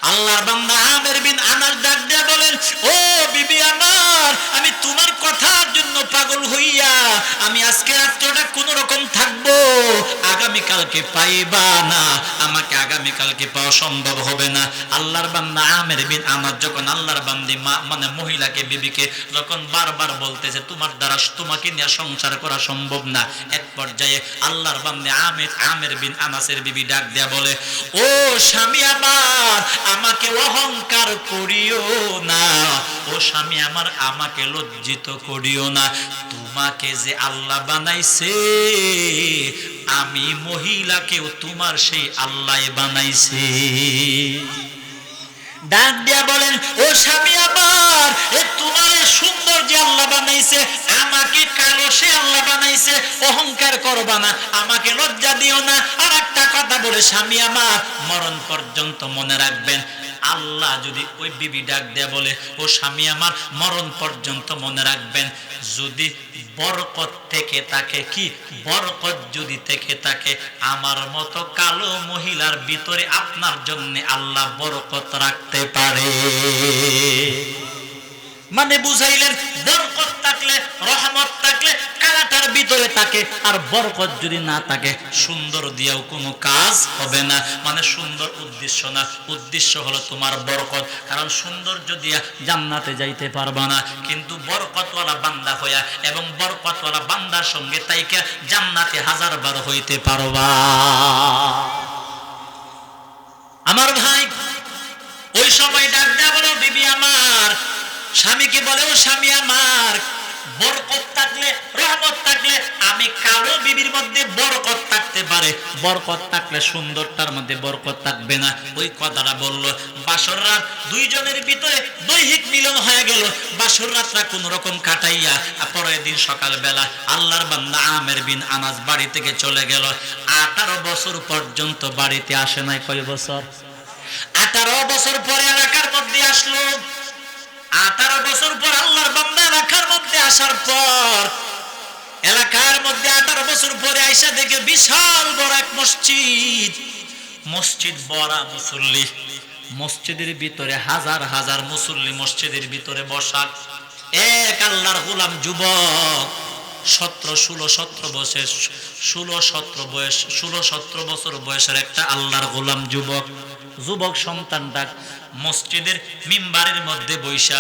আল্লাহর বান্দা আমের বিন আনাস ডাক দিয়ে বলেন, ও বিবি আমার, আমি তোমার কথার জন্য পাগল হইয়া আমি আজকে রাত্রটা কোন রকম থাকবো, আগামী কালকে পাইবা না, আমাকে আগামী কালকে পাওয়া সম্ভব হবে না। আল্লাহর বান্দা আমের বিন আনাস যখন আল্লাহর বান্দি মানে মহিলাকে, বিবিকে যখন বারবার বলতেছে তোমার দ্বারা তোমাকে নিয়ে সংসার করা সম্ভব না, এক পর্যায়ে আল্লাহর বান্দে আমের বিন আনাসের বিবি ডাক দেয়া বলে, ও স্বামী আমার, আমাকে অহংকার করিও না, ও স্বামী আমার, আমাকে লজ্জিত করিও না, তোমাকে যে আল্লাহ বানাইছে আমি মহিলাকেও তোমার সেই আল্লাহ বানাইছে। ডাক দিয়া বলেন, ও স্বামী আমার, এ তোমার সুন্দর যে আল্লাহ বানাইছে আমাকে কালো সে আল্লাহ বানাইছে, অহংকার করবা না, আমাকে লজ্জা দিও না। আর একটা কথা বলে, স্বামী আমার, মরণ পর্যন্ত মনে রাখবেন, আল্লাহ যদি, ওই বিবি ডাক দেয়া বলে, ও স্বামী আমার, মরণ পর্যন্ত মনে রাখবেন, যদি বরকত থেকে থাকে, কি বরকত যদি থেকে থাকে, আমার মতো কালো মহিলার ভিতরে আপনার জন্য আল্লাহ বরকত রাখতে পারে। মানে বুঝাইলেন, বরকত থাকলে, রহমত থাকলে কালাটার ভিতরে থাকে, আর বরকত যদি না থাকে সুন্দর দিয়েও কোনো কাজ হবে না। মানে সুন্দর উদ্দেশ্য না, উদ্দেশ্য হলো তোমার বরকত, কারণ সৌন্দর্য দিয়া জান্নাতে যাইতে পারবা না, কিন্তু বরকতওয়ালা বান্দা হইয়া এবং বরকতওয়ালা বান্দার সঙ্গে তাইকে জান্নাতে হাজারবার হইতে পারবা। আমার ভাই ওই সময় ডাক দেয়া বলো, বিবি আমার, স্বামীকে বলে, ও স্বামী আমার, বরকত থাকলে, রহমত থাকলে, আমি কালো বিবির মধ্যে বরকত থাকতে পারে, বরকত থাকলে সুন্দরটার মধ্যে বরকত থাকবে না। ওই কথাটা বলল। বাসর রাত দুইজনের ভিতরে দৈহিক মিলন হয়ে গেল। বাসর রাতটা কোন রকম কাটাইয়া পরের দিন সকালবেলা আল্লাহর বান্দা আমের বিন আনাস বাড়ি থেকে চলে গেল। 18 বছর পর্যন্ত বাড়িতে আসে নাই। কয় বছর? 18 বছর পরে এলাকার মধ্যে আসলো। 18 বছর পর আল্লাহর বান্দা এলাকার মধ্যে আসার পর, এলাকার মধ্যে 18 বছর পরে আইসা দেখে বিশাল বড় এক মসজিদ, মসজিদ বড় মুসল্লি, মসজিদের ভিতরে হাজার হাজার মুসল্লি মসজিদের ভিতরে বসা। এক আল্লাহর গোলাম যুবক, 17 বছর 16-17 বছর বয়সের একটা আল্লাহর গোলাম যুবক, যুবক সন্তানটা মসজিদের মিম্বারের মধ্যে বৈশা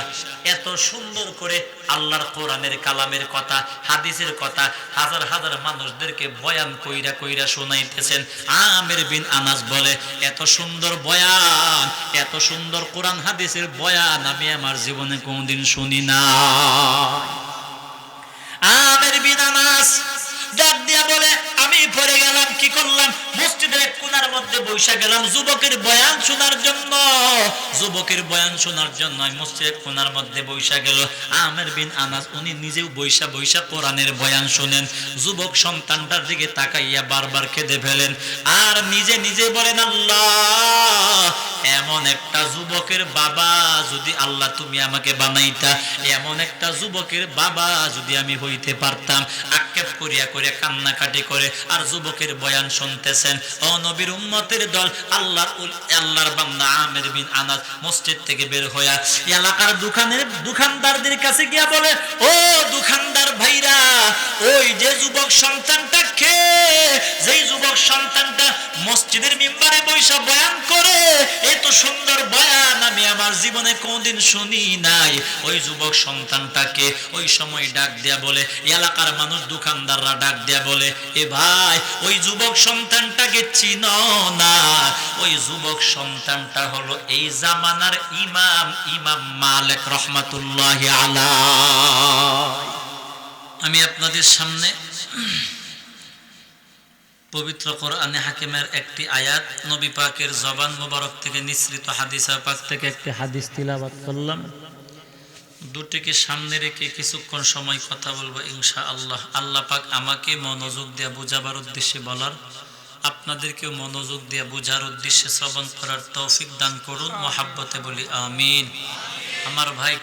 এত সুন্দর করে আল্লাহর কোরআনের কালামের কথা, হাদিসের কথা হাজার হাজার মানুষদেরকে বয়ান কইরা কইরা শোনাইতেছেন। আমের বিন আনাস বলে, এত সুন্দর বয়ান, এত সুন্দর কোরআন হাদিসের বয়ান আমি আমার জীবনে কোনদিন শুনি না। আমের বিন আনাস ডাক দিয়া বলে, আমি পড়ে গেলাম, কি করলাম, মসজিদের এক কোণার মধ্যে বৈশা গেলাম যুবকের বয়ান শোনার জন্য। যুবকের বয়ান শোনার জন্য মসজিদের কোণার মধ্যে বৈশা গেল। আমের বিন আনাস উনি নিজেও বৈশা বৈশা কোরআনের বয়ান শোনেন। যুবক সন্তানটার দিকে তাকাইয়া বারবার কেঁদে ফেলেন, আর নিজে নিজে বলেন, আল্লাহ, এমন একটা যুবকের বাবা যদি আল্লাহ তুমি আমাকে বানাইতা, এমন একটা যুবকের বাবা যদি আমি হইতে পারতাম। আক্ষেপ করিয়া করে কান্নাকাটি করে আর যুবকের বয়ান শুনতেছেন। ও নবীর উম্মতের দল, আল্লাহর বান্দা আমের বিন আনাস মসজিদ থেকে বের হইয়া এলাকার দোকানদারদের কাছে গিয়া বলে, ও দোকানদার ভাইরা, ওই যে যুবক সন্তানটা যেই যুবক সন্তানটা মসজিদের মিম্বারে বৈশা বয়ান করে, এত সুন্দর বয়ান আমি আমার জীবনে কোনদিন শুনি নাই, ওই যুবক সন্তানটাকে। ওই সময় ডাক দেয়া বলে, এলাকার মানুষ দোকানদাররা ডাক দেয়া বলে, এ ভাই, ওই যুবক সন্তানটাকে চিনো না? ওই যুবক সন্তানটা হলো এই জামানার ইমাম মালিক রহমাতুল্লাহি আলাইহি। আমি আপনাদের সামনে পবিত্র কোরআনে হাকিমের একটি আয়াত, নবী পাকের জবান মোবারক থেকে নিঃসৃত হাদিস পাক থেকে একটি হাদিস তিলাওয়াত করলাম। দুটিকে সামনে রেখে কিছুক্ষণ সময় কথা বলবো ইনশাআল্লাহ। আল্লাহ পাক আমাকে মনোযোগ দিয়ে বুঝাবার উদ্দেশ্যে বলার, আপনাদেরকেও মনোযোগ দিয়ে বুঝার উদ্দেশ্যে শ্রবণ করার তৌফিক দান করুন। মহাব্বতে বলি আমিন। আমার ভাই,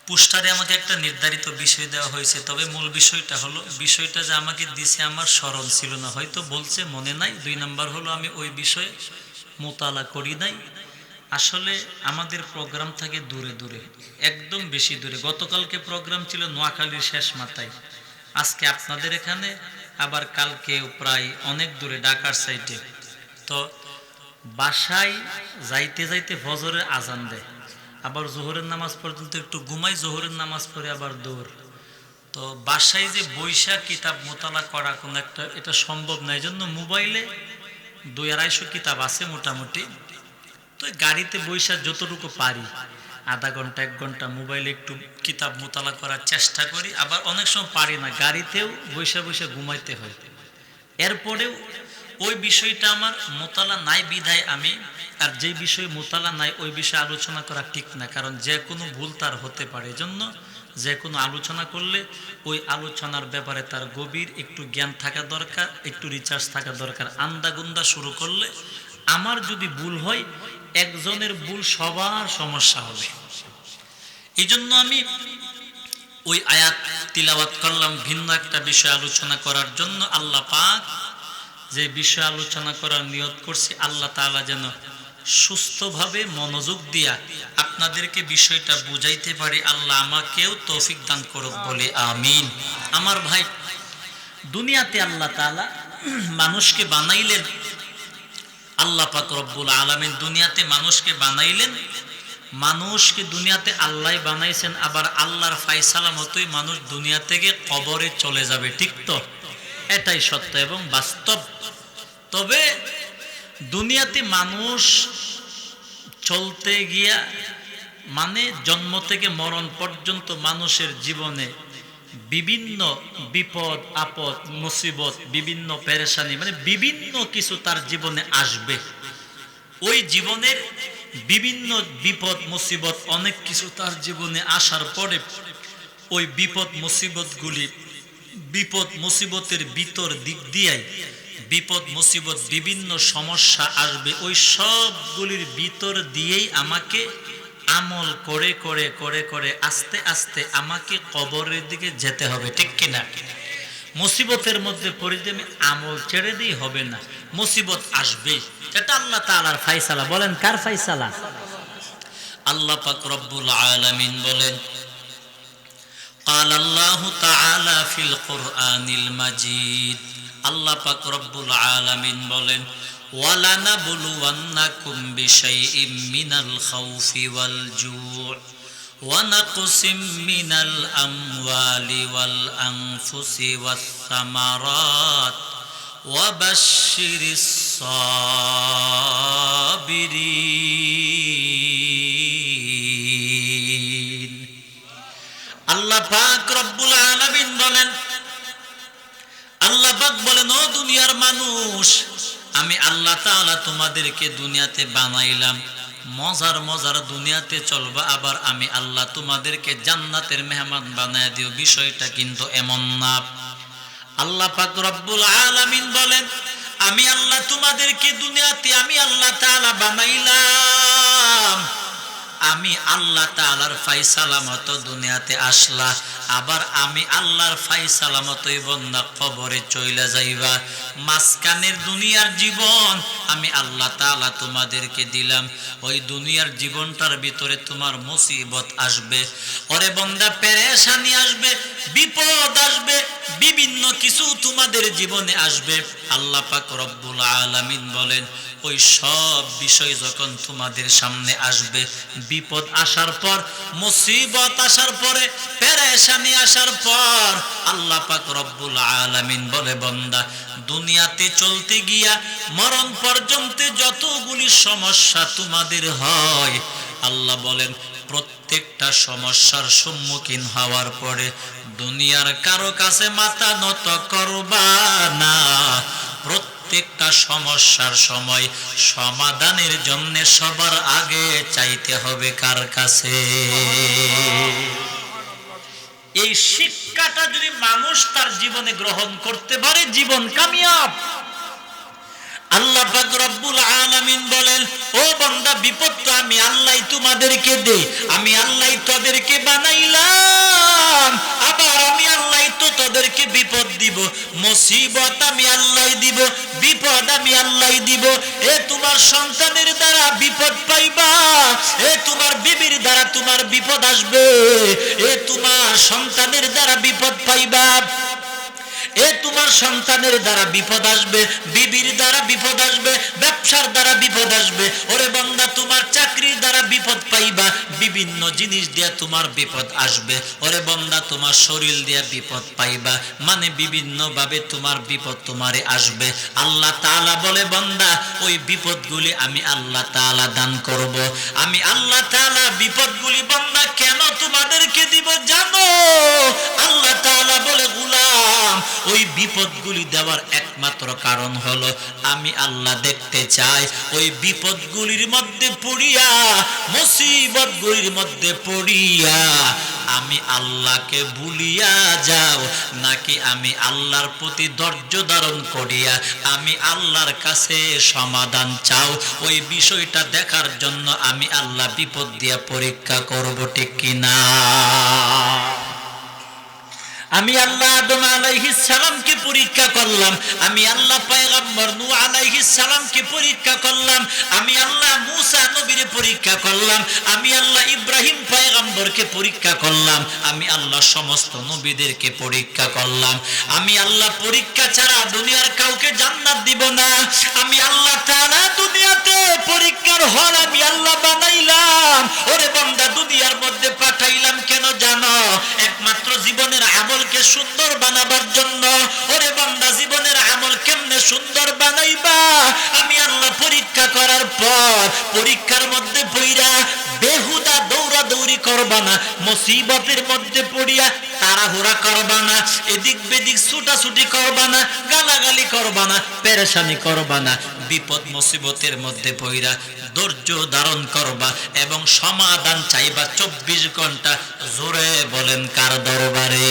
পোস্টারে আমাকে একটা নির্ধারিত বিষয় দেওয়া হয়েছে, তবে মূল বিষয়টা হলো, বিষয়টা যে আমাকে দিছে আমার স্মরণ ছিল না, হয়তো বলছে মনে নাই। 2 নাম্বার হলো আমি ওই বিষয়ে মোতালা করি নাই। আসলে আমাদের প্রোগ্রাম থাকে দূরে দূরে, একদম বেশি দূরে। গতকালকে প্রোগ্রাম ছিল নোয়াখালীর শেষ মাথায়, আজকে আপনাদের এখানে, আবার কালকে প্রায় অনেক দূরে ঢাকার সাইডে। তো বাসায় যাইতে যাইতে ফজরের আজান দেয়, আবার জোহরের নামাজ পর্যন্ত একটু ঘুমাই, জোহরের নামাজ পড়ে আবার দৌড়। তো বাসায় যে বৈশাখ কিতাব মোতালা করা কোনো একটা এটা সম্ভব না, এই জন্য মোবাইলে 200-250 কিতাব আছে মোটামুটি। তো গাড়িতে বৈশাখ যতটুকু পারি আধা ঘন্টা 1 ঘন্টা মোবাইলে একটু কিতাব মোতালা করার চেষ্টা করি, আবার অনেক সময় পারি না, গাড়িতেও বৈশা বৈশা ঘুমাইতে হয়। এরপরেও ওই বিষয়টা আমার মোতালা নাই বিধায় আমি, আর যে বিষয়ে মোতালা নাই ওই বিষয়ে আলোচনা করা ঠিক না, কারণ যে কোনো ভুল তার হতে পারে। এজন্য যে কোনো আলোচনা করলে ওই আলোচনার ব্যাপারে তার গভীর একটু জ্ঞান থাকা দরকার, একটু রিচার্জ থাকা দরকার। আন্দাগুন্দা শুরু করলে আমার যদি ভুল হয়, একজনের ভুল সবার সমস্যা হবে। এই জন্য আমি ওই আয়াত তিলাওয়াত করলাম ভিন্ন একটা বিষয় আলোচনা করার জন্য। আল্লাহ পাক যে বিষয় আলোচনা করার নিয়ত করছি, আল্লাহ তাআলা যেন সুস্থভাবে মনোযোগ দিয়া আপনাদেরকে বিষয়টা বুঝাইতে পারি, আল্লাহ আমাকেও তৌফিক দান করুক বলে আমিন। আমার ভাই, দুনিয়াতে আল্লাহ তাআলা মানুষকে বানাইলেন, আল্লাহ পাক রব্বুল আলামিন দুনিয়াতে মানুষকে বানাইলেন, মানুষকে দুনিয়াতে আল্লাহ বানাইছেন, আবার আল্লাহর ফায়সালা মতোই মানুষ দুনিয়া থেকে কবরে চলে যাবে, ঠিক তো? এটাই সত্য এবং বাস্তব। তবে দুনিয়াতে মানুষ চলতে গিয়া মানে জন্ম থেকে মরণ পর্যন্ত মানুষের জীবনে বিভিন্ন বিপদ আপদ মুসিবত, বিভিন্ন পেরেশানি, মানে বিভিন্ন কিছু তার জীবনে আসবে। ওই জীবনের বিভিন্ন বিপদ মুসিবত অনেক কিছু তার জীবনে আসার পরে ওই বিপদ মুসিবতগুলি, বিপদ মুসিবতের ভিতর দিক দিয়াই বিপদ মুসিবত বিভিন্ন সমস্যা আসবে, ওই সবগুলির ভিতর দিয়েই আমাকে আমল করে করে করে করে আস্তে আস্তে আমাকে কবরের দিকে যেতে হবে, ঠিক কিনা? মুসিবতের মধ্যে পড়ে দিয়ে আমি আমল ছেড়ে দিই হবে না, মুসিবত আসবে। এটা আল্লাহ তাআলার ফায়সালা। বলেন কার ফায়সালা? আল্লাহ পাক রব্বুল আলামিন বলেন, قال الله تعالى في القرآن المجيد, আল্লাহ পাক রব্বুল আলামিন বলেন, وَلَنَبْلُوَنَّكُمْ بِشَيْءٍ مِّنَ الْخَوْفِ وَالْجُوعِ وَنَقْصٍ مِّنَ الْأَمْوَالِ وَالْأَنفُسِ وَالثَّمَرَاتِ وَبَشِّرِ الصَّابِرِينَ। আল্লাহ পাক রব্বুল আলামিন বলেন, আল্লাহ পাক বলেন, ও দুনিয়ার মানুষ, আমি আল্লাহ তাআলা তোমাদেরকে দুনিয়াতে বানাইলাম, মজার মজার দুনিয়াতে চলবা, আবার আমি আল্লাহ তোমাদেরকে জান্নাতের মেহমান বানায় দিও। বিষয়টা কিন্তু এমন না। আল্লাহ পাক রব্বুল আলামিন বলেন, আমি আল্লাহ তোমাদেরকে দুনিয়াতে আমি আল্লাহ তাআলা বানাইলাম, আমি আল্লাহ তাআলার ফায়সালা মতো দুনিয়াতে আসলা, আবার আমি আল্লাহর ফায়সালা মতোই বন্দা কবরে চইলা যাইবা। মাঝখানের দুনিয়ার জীবন আমি আল্লাহ তাআলা তোমাদেরকে দিলাম, ওই দুনিয়ার জীবনটার ভিতরে তোমার মুসিবত আসবে, ওরে বন্দা পেরেশানি আসবে, বিপদ আসবে, বিভিন্ন কিছু তোমাদের জীবনে আসবে। আল্লাহ পাক রব্বুল আলামিন বলেন, ওই সব বিষয় যখন তোমাদের সামনে আসবে, বিপদ আসার পর, মুসিবত আসার পরে, পেরেশানি আসার পর, আল্লাহ পাক রব্বুল আলামিন বলে, বান্দা দুনিয়াতে চলতে গিয়া মরণ পর্যন্ত যতগুলি সমস্যা তোমাদের হয়, আল্লাহ বলেন প্রত্যেকটা সমস্যার সম্মুখীন হওয়ার পরে দুনিয়ার কারো কাছে মাথা নত করবা না। প্রত্যেকটা সমস্যার সময় সমাধানের জন্য সবার আগে চাইতে হবে কার কাছে? এই শিক্ষাটা যদি মানুষ তার জীবনে গ্রহণ করতে পারে, জীবন কামিয়াব। আল্লাহ পাক রব্বুল আলামিন বলেন, ও বান্দা, বিপদ তো আমি আল্লাহ তোমাদেরকে দেই, আমি আল্লাহ তোদেরকে বানাইলাম, আবার আমি আল্লাহ তো তোদেরকে বিপদ দিব, মুসিবত আমি আল্লাহ দিব, বিপদ আমি আল্লাহ দিব। এ তোমার সন্তানের দ্বারা বিপদ পাইবা, এ তোমার বিবির দ্বারা তোমার বিপদ আসবে, এ তোমার সন্তানের দ্বারা বিপদ পাইবা, এ তোমার সন্তানের দ্বারা বিপদ আসবে, বিবির দ্বারা বিপদ আসবে, ব্যবসার দ্বারা বিপদ আসবে। ওরে বান্দা, তোমার চাকরির দ্বারা বিপদ পাইবা, বিভিন্ন জিনিস দিয়ে তোমার বিপদ আসবে। ওরে বান্দা, তোমার শরীর দিয়ে বিপদ পাইবা, মানে বিভিন্ন ভাবে তোমার বিপদ তোমারে আসবে। আল্লাহ তাআলা বলে, বান্দা ওই বিপদগুলি আমি আল্লাহ তাআলা দান করব। আমি আল্লাহ তাআলা বিপদগুলি বান্দা কেন তোমাদেরকে দিব জানো? আল্লাহ তাআলা বলে, গোলাম ওই বিপদগুলি দেওয়ার একমাত্র কারণ হলো আমি আল্লাহ দেখতে চাই ওই বিপদগুলির মধ্যে পড়িয়া, মুসিবতগুলির মধ্যে পড়িয়া আমি আল্লাহকে ভুলিয়া যাও, নাকি আমি আল্লাহর প্রতি ধৈর্য ধারণ করিয়া আমি আল্লাহর কাছে সমাধান চাও। ওই বিষয়টা দেখার জন্য আমি আল্লাহ বিপদ দিয়া পরীক্ষা করব, ঠিক কিনা? আমি আল্লাহ আদম আলাইহিস সালামকে পরীক্ষা করলাম, আমি আল্লাহ পয়গম্বর নূহ আলাইহিস সালামকে পরীক্ষা করলাম, আমি আল্লাহ মূসা নবীরে পরীক্ষা করলাম, আমি আল্লাহ ইব্রাহিম পয়গম্বরকে পরীক্ষা করলাম, আমি আল্লাহ সমস্ত নবীদেরকে পরীক্ষা করলাম। আমি আল্লাহ পরীক্ষা ছাড়া দুনিয়ার কাউকে জান্নাত দিব না। আমি আল্লাহ তাআলা দুনিয়াতে পরীক্ষার হল আমি আল্লাহ বানাইলাম। ওরে বান্দা, দুনিয়ার মধ্যে পাঠাইলাম কেন জানো? একমাত্র জীবনের আমলকে সুন্দর বানাবার জন্য। ওরে বান্দা, জীবনের আমল কেমনে সুন্দর বানাইবা? আমি আল্লাহ পরীক্ষা করার পর পরীক্ষার মধ্যে পইরা বেহুদা দৌড়াদৌড়ি করবা না, মুসিবতের মধ্যে পড়িয়া তাড়াহুড়া করবা না, এদিক বেদিক ছুটাছুটি করবা না, গালাগালি করবা না, পেরেশানি করবা না। বিপদ মুসিবতের মধ্যে পইরা ধৈর্য ধারণ করবা এবং সমাধান চাইবা 24 ঘন্টা। জোরে বলেন কার দরবারে?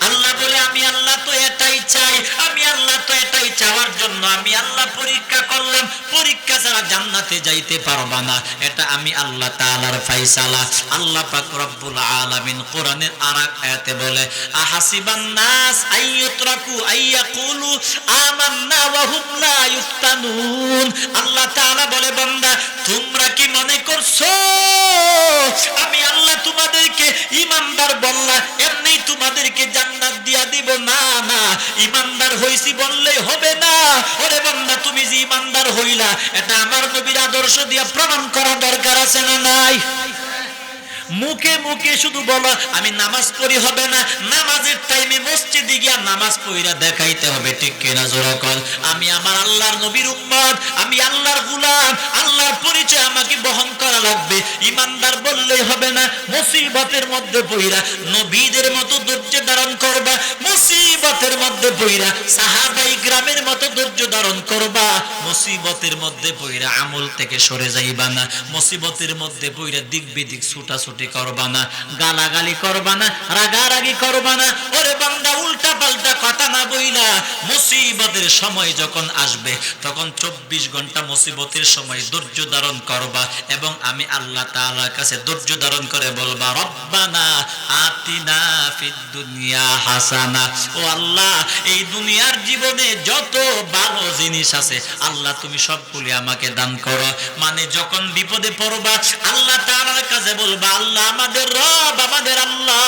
আল্লাহ বলে, আমি আল্লাহ তো এটাই চাই, আমি আল্লাহ তো এটাই চাওয়ার জন্য আমি আল্লাহ পরীক্ষা করলাম। পরীক্ষা ছাড়া জান্নাতে যাইতে পারবা না, এটা আমি আল্লাহ তাআলার ফায়সালা। আল্লাহ পাক রব্বুল আলামিন কোরআনের আরেক আয়াতে বলে, আহাসিবান নাস আইয়ুতরাকু আইয়াকুলু আমান্না ওয়া হুম লা ইফতানুন। আল্লাহ তাআলা বলে, বান্দা তোমরা কি মনে করছো আমি আল্লাহ তোমাদেরকে ঈমানদার বললাম এমনি তোমাদেরকে জান্নাত দিয়া দিব? না না, ঈমানদার হইছি বললেই হবে না। ওরে বান্দা, তুমি যে ঈমানদার হইলা এটা আমার নবীর আদর্শ দিয়া প্রমাণ করা দরকার আছে না নাই? মুখে মুখে শুধু বলো আমি নামাজ পড়ি হবে না, নামাজের টাইমে মসজিদে গিয়া নামাজ পড়িয়া দেখাইতে হবে, ঠিক কিনা? জোরে কল। আমি আমার আল্লাহর নবীর উম্মত, আমি আল্লাহর গোলাম, আল্লাহর পরিচয় আমাকে বহন করা লাগবে। ঈমানদার বললেই হবে না, মুসিবতের মধ্যে পড়িয়া নবীদের মতো ধৈর্য ধারণ করবা, মুসিবতের মধ্যে পড়িয়া সাহাবাই গ্রামের মতো ধৈর্য ধারণ করবা, মুসিবতের মধ্যে পড়িয়া আমল থেকে সরে যাইবা না, মুসিবতের মধ্যে পড়িয়া দিক বিদিক ছুটাছুটি করবা না, গালাগালি করবা না, রাগারাগি করবা না। ওরে বান্দা, উল্টা পাল্টা কথা না বইলা মুসিবতের সময় যখন আসবে তখন 24 ঘন্টা মুসিবতের সময় ধৈর্য ধারণ করবা এবং আমি আল্লাহ তাআলার কাছে ধৈর্য ধারণ করে বলবা, রব্বানা আতিনা ফিদ দুনিয়া হাসানা। ও আল্লাহ, এই দুনিয়ার জীবনে যত ভালো জিনিস আছে আল্লাহ তুমি সবগুলি আমাকে দান করো। মানে যখন বিপদে পড়বা আল্লাহ তাআলার কাছে বলবা, আল্লাহ আমাদের রব, আমাদের আল্লাহ,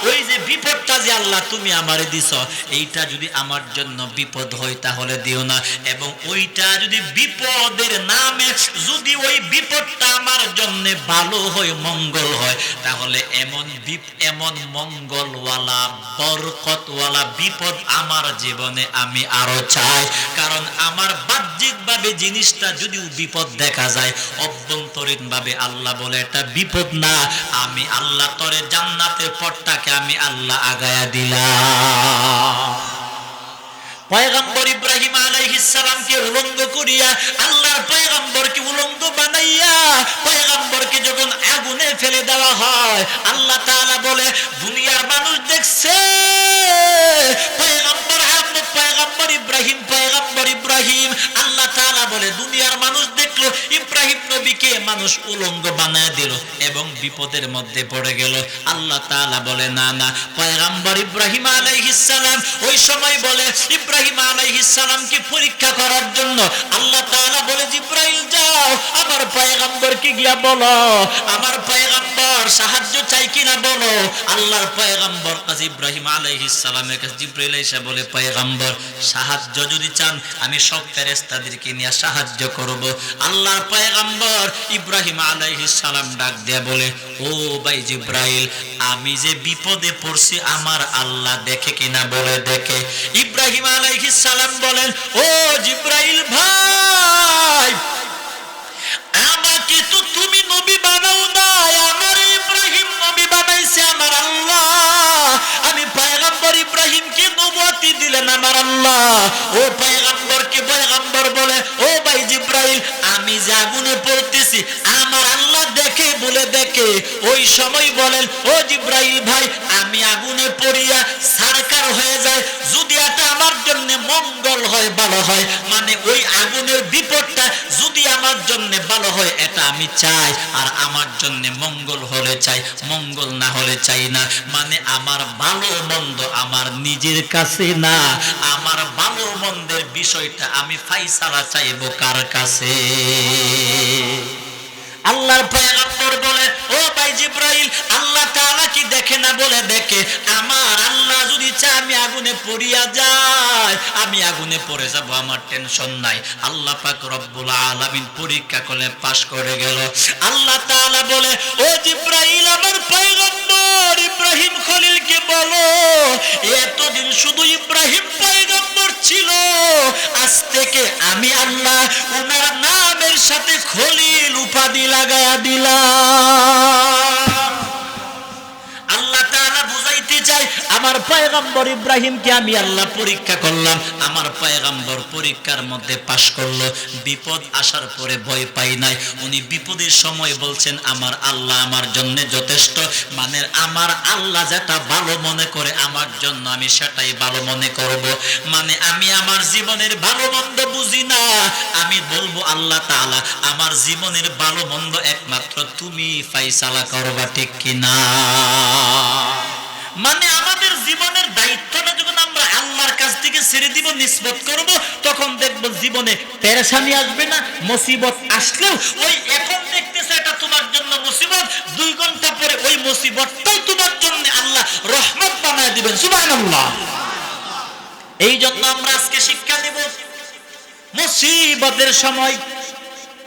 ওই যে বিপদটা যে আল্লাহ তুমি আমারে দিছো, এইটা যদি আমার জন্য বিপদ হয় তাহলে দিও না, এবং ওইটা যদি বিপদের নামে যদি ওই বিপদটা আমার জন্য ভালো হয়, মঙ্গল হয়, তাহলে এমন মঙ্গলওয়ালা বরকতওয়ালা বিপদ আমার জীবনে আমি আরো চাই। কারণ আমার বাহ্যিকভাবে জিনিসটা যদিও বিপদ দেখা যায়, অভ্যন্তরীণভাবে আল্লাহ বলে এটা বিপদ না, আমি আল্লাহ তরে জান্নাতের পথটাকে আমি আল্লাহ আগায়া দিলাম। পয়গম্বর ইব্রাহিম আলাইহিস সালামকে উলঙ্গ করিয়া আল্লাহর পয়গম্বরকে উলঙ্গ বানাইয়া পয়গম্বরকে যখন আগুনে ফেলে দেওয়া হয়, আল্লাহ তাআলা বলে দুনিয়ার মানুষ দেখছে পয়গম্বর ইব্রাহিম। আল্লাহ তাআলা বলে দুনিয়ার মানুষ দেখলো ইব্রাহিম নবীকে মানুষ উলঙ্গ বানায় দিল এবং বিপদের মধ্যে পড়ে গেল। আল্লাহ তাআলা বলে না না, পয়গম্বর ইব্রাহিম আলাইহিস সালাম ওই সময় বলে ইব্রাহিম আলাইহিস সালামকে পরীক্ষা করার জন্য আল্লাহ তাআলা বলে, জিব্রাইল যাও আমার পয়গম্বর পয়গম্বরকে গিয়া বলো আমার পয়গম্বর সাহায্য চাই কিনা বলো। আল্লাহর পয়গম্বর কাজী ইব্রাহিম আলাইহিস সালামের কাছে জিবরাইল এসে বলে পয়গম্বর সাহায্য যদি চান আমি সব ফেরেশতাদেরকে নিয়ে সাহায্য করব। আল্লাহর পয়গম্বর ইব্রাহিম আলাইহিস সালাম ডাক দিয়ে বলে ও ভাই জিবরাইল আমি যে বিপদে পড়ছি আমার আল্লাহ দেখে কিনা বলে দেখে। ইব্রাহিম আলাইহিস সালাম বলেন ও জিবরাইল ভাই আমাকে তো তুমি নবী বানাও নাই, আমার ইব্রাহিম নবী বানাইছে আমার আল্লাহ। আমি পয়গম্বর ইব্রাহিমকে নবুয়তি দিলেন আমার আল্লাহ। ও পয়গম্বরকে পয়গম্বর বলে ও ভাই জিবরাইল আমি যে আগুনে পড়তেছি আমার আল্লাহ দেখে বলে দেখে। ওই সময় বলেন ও জিবরাইল ভাই আমি আগুনে পড়িয়া সারকার হয়ে যায় যদি এটা আমার জন্য মঙ্গল হয় ভালো হয়, মানে ওই আগুনের বিপদটা যদি আমার জন্য ভালো হয় এটা আমি চাই, আর আমার জন্য মঙ্গল হলে চাই, মঙ্গল না হলে চাই না। মানে আমার ভালো মন্দ আমার নিজের কাছে না, আমার ভালো মন্দের বিষয়টা আমি ফাইসালা চাইবো কার কাছে? আল্লাহর পয়গম্বর বলে ও ভাই জিবরাইল আল্লাহ তাআলা কি দেখে না বলে দেখে। আমার আল্লাহ যদি চায় আমি আগুনে পড়িয়া যাই আমি আগুনে পড়ে যাব, আমার টেনশন নাই। আল্লাহ পাক রব্বুল আলামিন পরীক্ষা করে পাশ করে গেল। আল্লাহ তাআলা বলে ও জিবরাইল আমার পয়গম্বর ইব্রাহিম খলিলকে বলো এতদিন শুধু ইব্রাহিম পয়গম্বর ছিল, আজ থেকে আমি আল্লাহ ওনার নামের সাথে খলিল উপাধি লাগায়া দিলাম। আল্লাহ তাআলা বুঝাইতে চাই আমার পয়গম্বর ইব্রাহিমকে আমি আল্লাহ পরীক্ষা করলাম, আমার পয়গম্বর পরীক্ষার মধ্যে পাশ করলো। বিপদ আসার পরে ভয় পাই নাই, উনি বিপদের সময় বলছেন আমার আল্লাহ আমার জন্য যথেষ্ট। মানে আমার আল্লাহ যেটা ভালো মনে করে আমার জন্য আমি সেটাই ভালো মনে করব। মানে আমি আমার জীবনের ভালো মন্দ বুঝি না, আমি বলবো আল্লাহ তাআলা আমার জীবনের ভালো মন্দ একমাত্র তুমি ফাইসালা করবা, ঠিক কিনা? মানে আমাদের জীবনের দায়িত্বটা যখন আমরা আল্লাহর কাছ থেকে ছেড়ে দিব নিসবত করব তখন দেখব জীবনে পেরেশানি আসবে না। মুসিবত আসলেও ওই এখন দেখতেছে এটা তোমার জন্য মুসিবত, 2 ঘন্টা পরে ওই মুসিবতটাই তোমার জন্য আল্লাহ রহমত বানায় দিবেন। সুবহানাল্লাহ। এই জন্য আমরা আজকে শিক্ষা দেব মুসিবতের সময়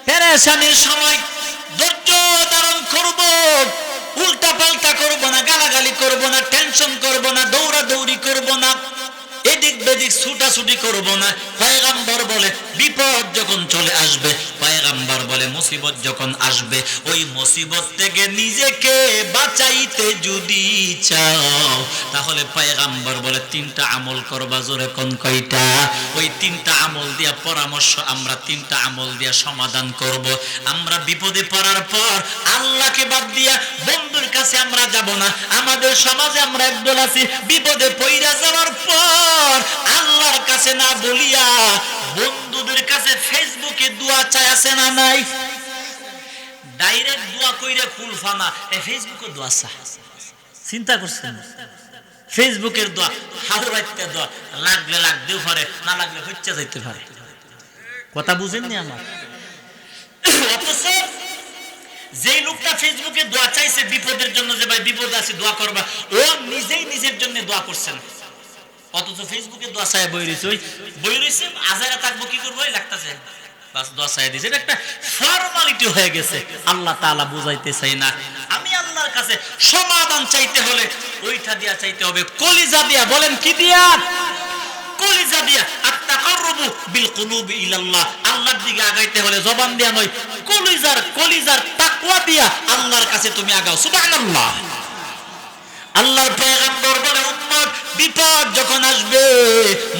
পেরেশানির সময় ধৈর্য ধারণ করব, উল্টা পাল্টা করবো না, গালাগালি করবো না, টেনশন করবো না, দৌড়াদৌড়ি করবো না, এদিক বেদিক ছুটাছুটি করবো না। পয়গম্বর বলে বিপদ যখন চলে আসবে, পয়গম্বর বলে মুসিবত যখন আসবে ওই মুসিবত থেকে নিজেকে বাঁচাইতে যদি চাও তাহলে পয়গম্বর বলে 3টা আমল করবা। জোরে কোন কয়টা? ওই 3টা আমল দিয়া পরামর্শ আমরা 3টা আমল দিয়া সমাধান করব। আমরা বিপদে পড়ার পর আল্লাহকে বাদ দিয়া বন্ধুর কাছে আমরা যাব না। আমাদের সমাজে আমরা একদল আছি বিপদে পইরা যাওয়ার পর আল্লাহর কাছে না বলিয়া বন্ধুদের কাছে ফেসবুকে দোয়া চাই, আছে না নাই? ডাইরেক্ট দোয়া কইরা কুলফানা ফেসবুকে দোয়া চাই। চিন্তা করছেন? ফেসবুকের দোয়া হাওরাইতে দোয়া লাগলে লাগতেও পারে, না লাগলে হচ্ছে যাইতে পারে। কথা বুঝেননি আমার? অথচ যেই লোকটা ফেসবুকে দোয়া চাইছে বিপদের জন্য যে ভাই বিপদ আছে দোয়া করবা, ও নিজেই নিজের জন্য দোয়া করছেন। অথচ ফেসবুকে দোয়া চাই বই রয়েছে, ওই বই রয়েছে আজারা থাকবো কি করবো লাগতেছে বাস দোয়া চাই দিয়েছে। এটা একটা ফর্মালিটি হয়ে গেছে। আল্লাহ তাআলা বুঝাইতে চাই না। আমি আল্লাহর কাছে সমাধান চাইতে হলে ওইটা দিয়া চাইতে হবে, কলিজা দিয়া। বলেন কি দিয়া? কলিজা দিয়া। আত-তাকাররুবু বিল কুলুবি ইলাল্লাহ। আল্লাহর দিকে আগাইতে হলে জবান দিয়া নয়, কলিজার তাকওয়া দিয়া আল্লাহর কাছে তুমি আগাও। সুবহানাল্লাহ। আল্লাহর পয়গম্বর বলে উম্মত বিপদ যখন আসবে,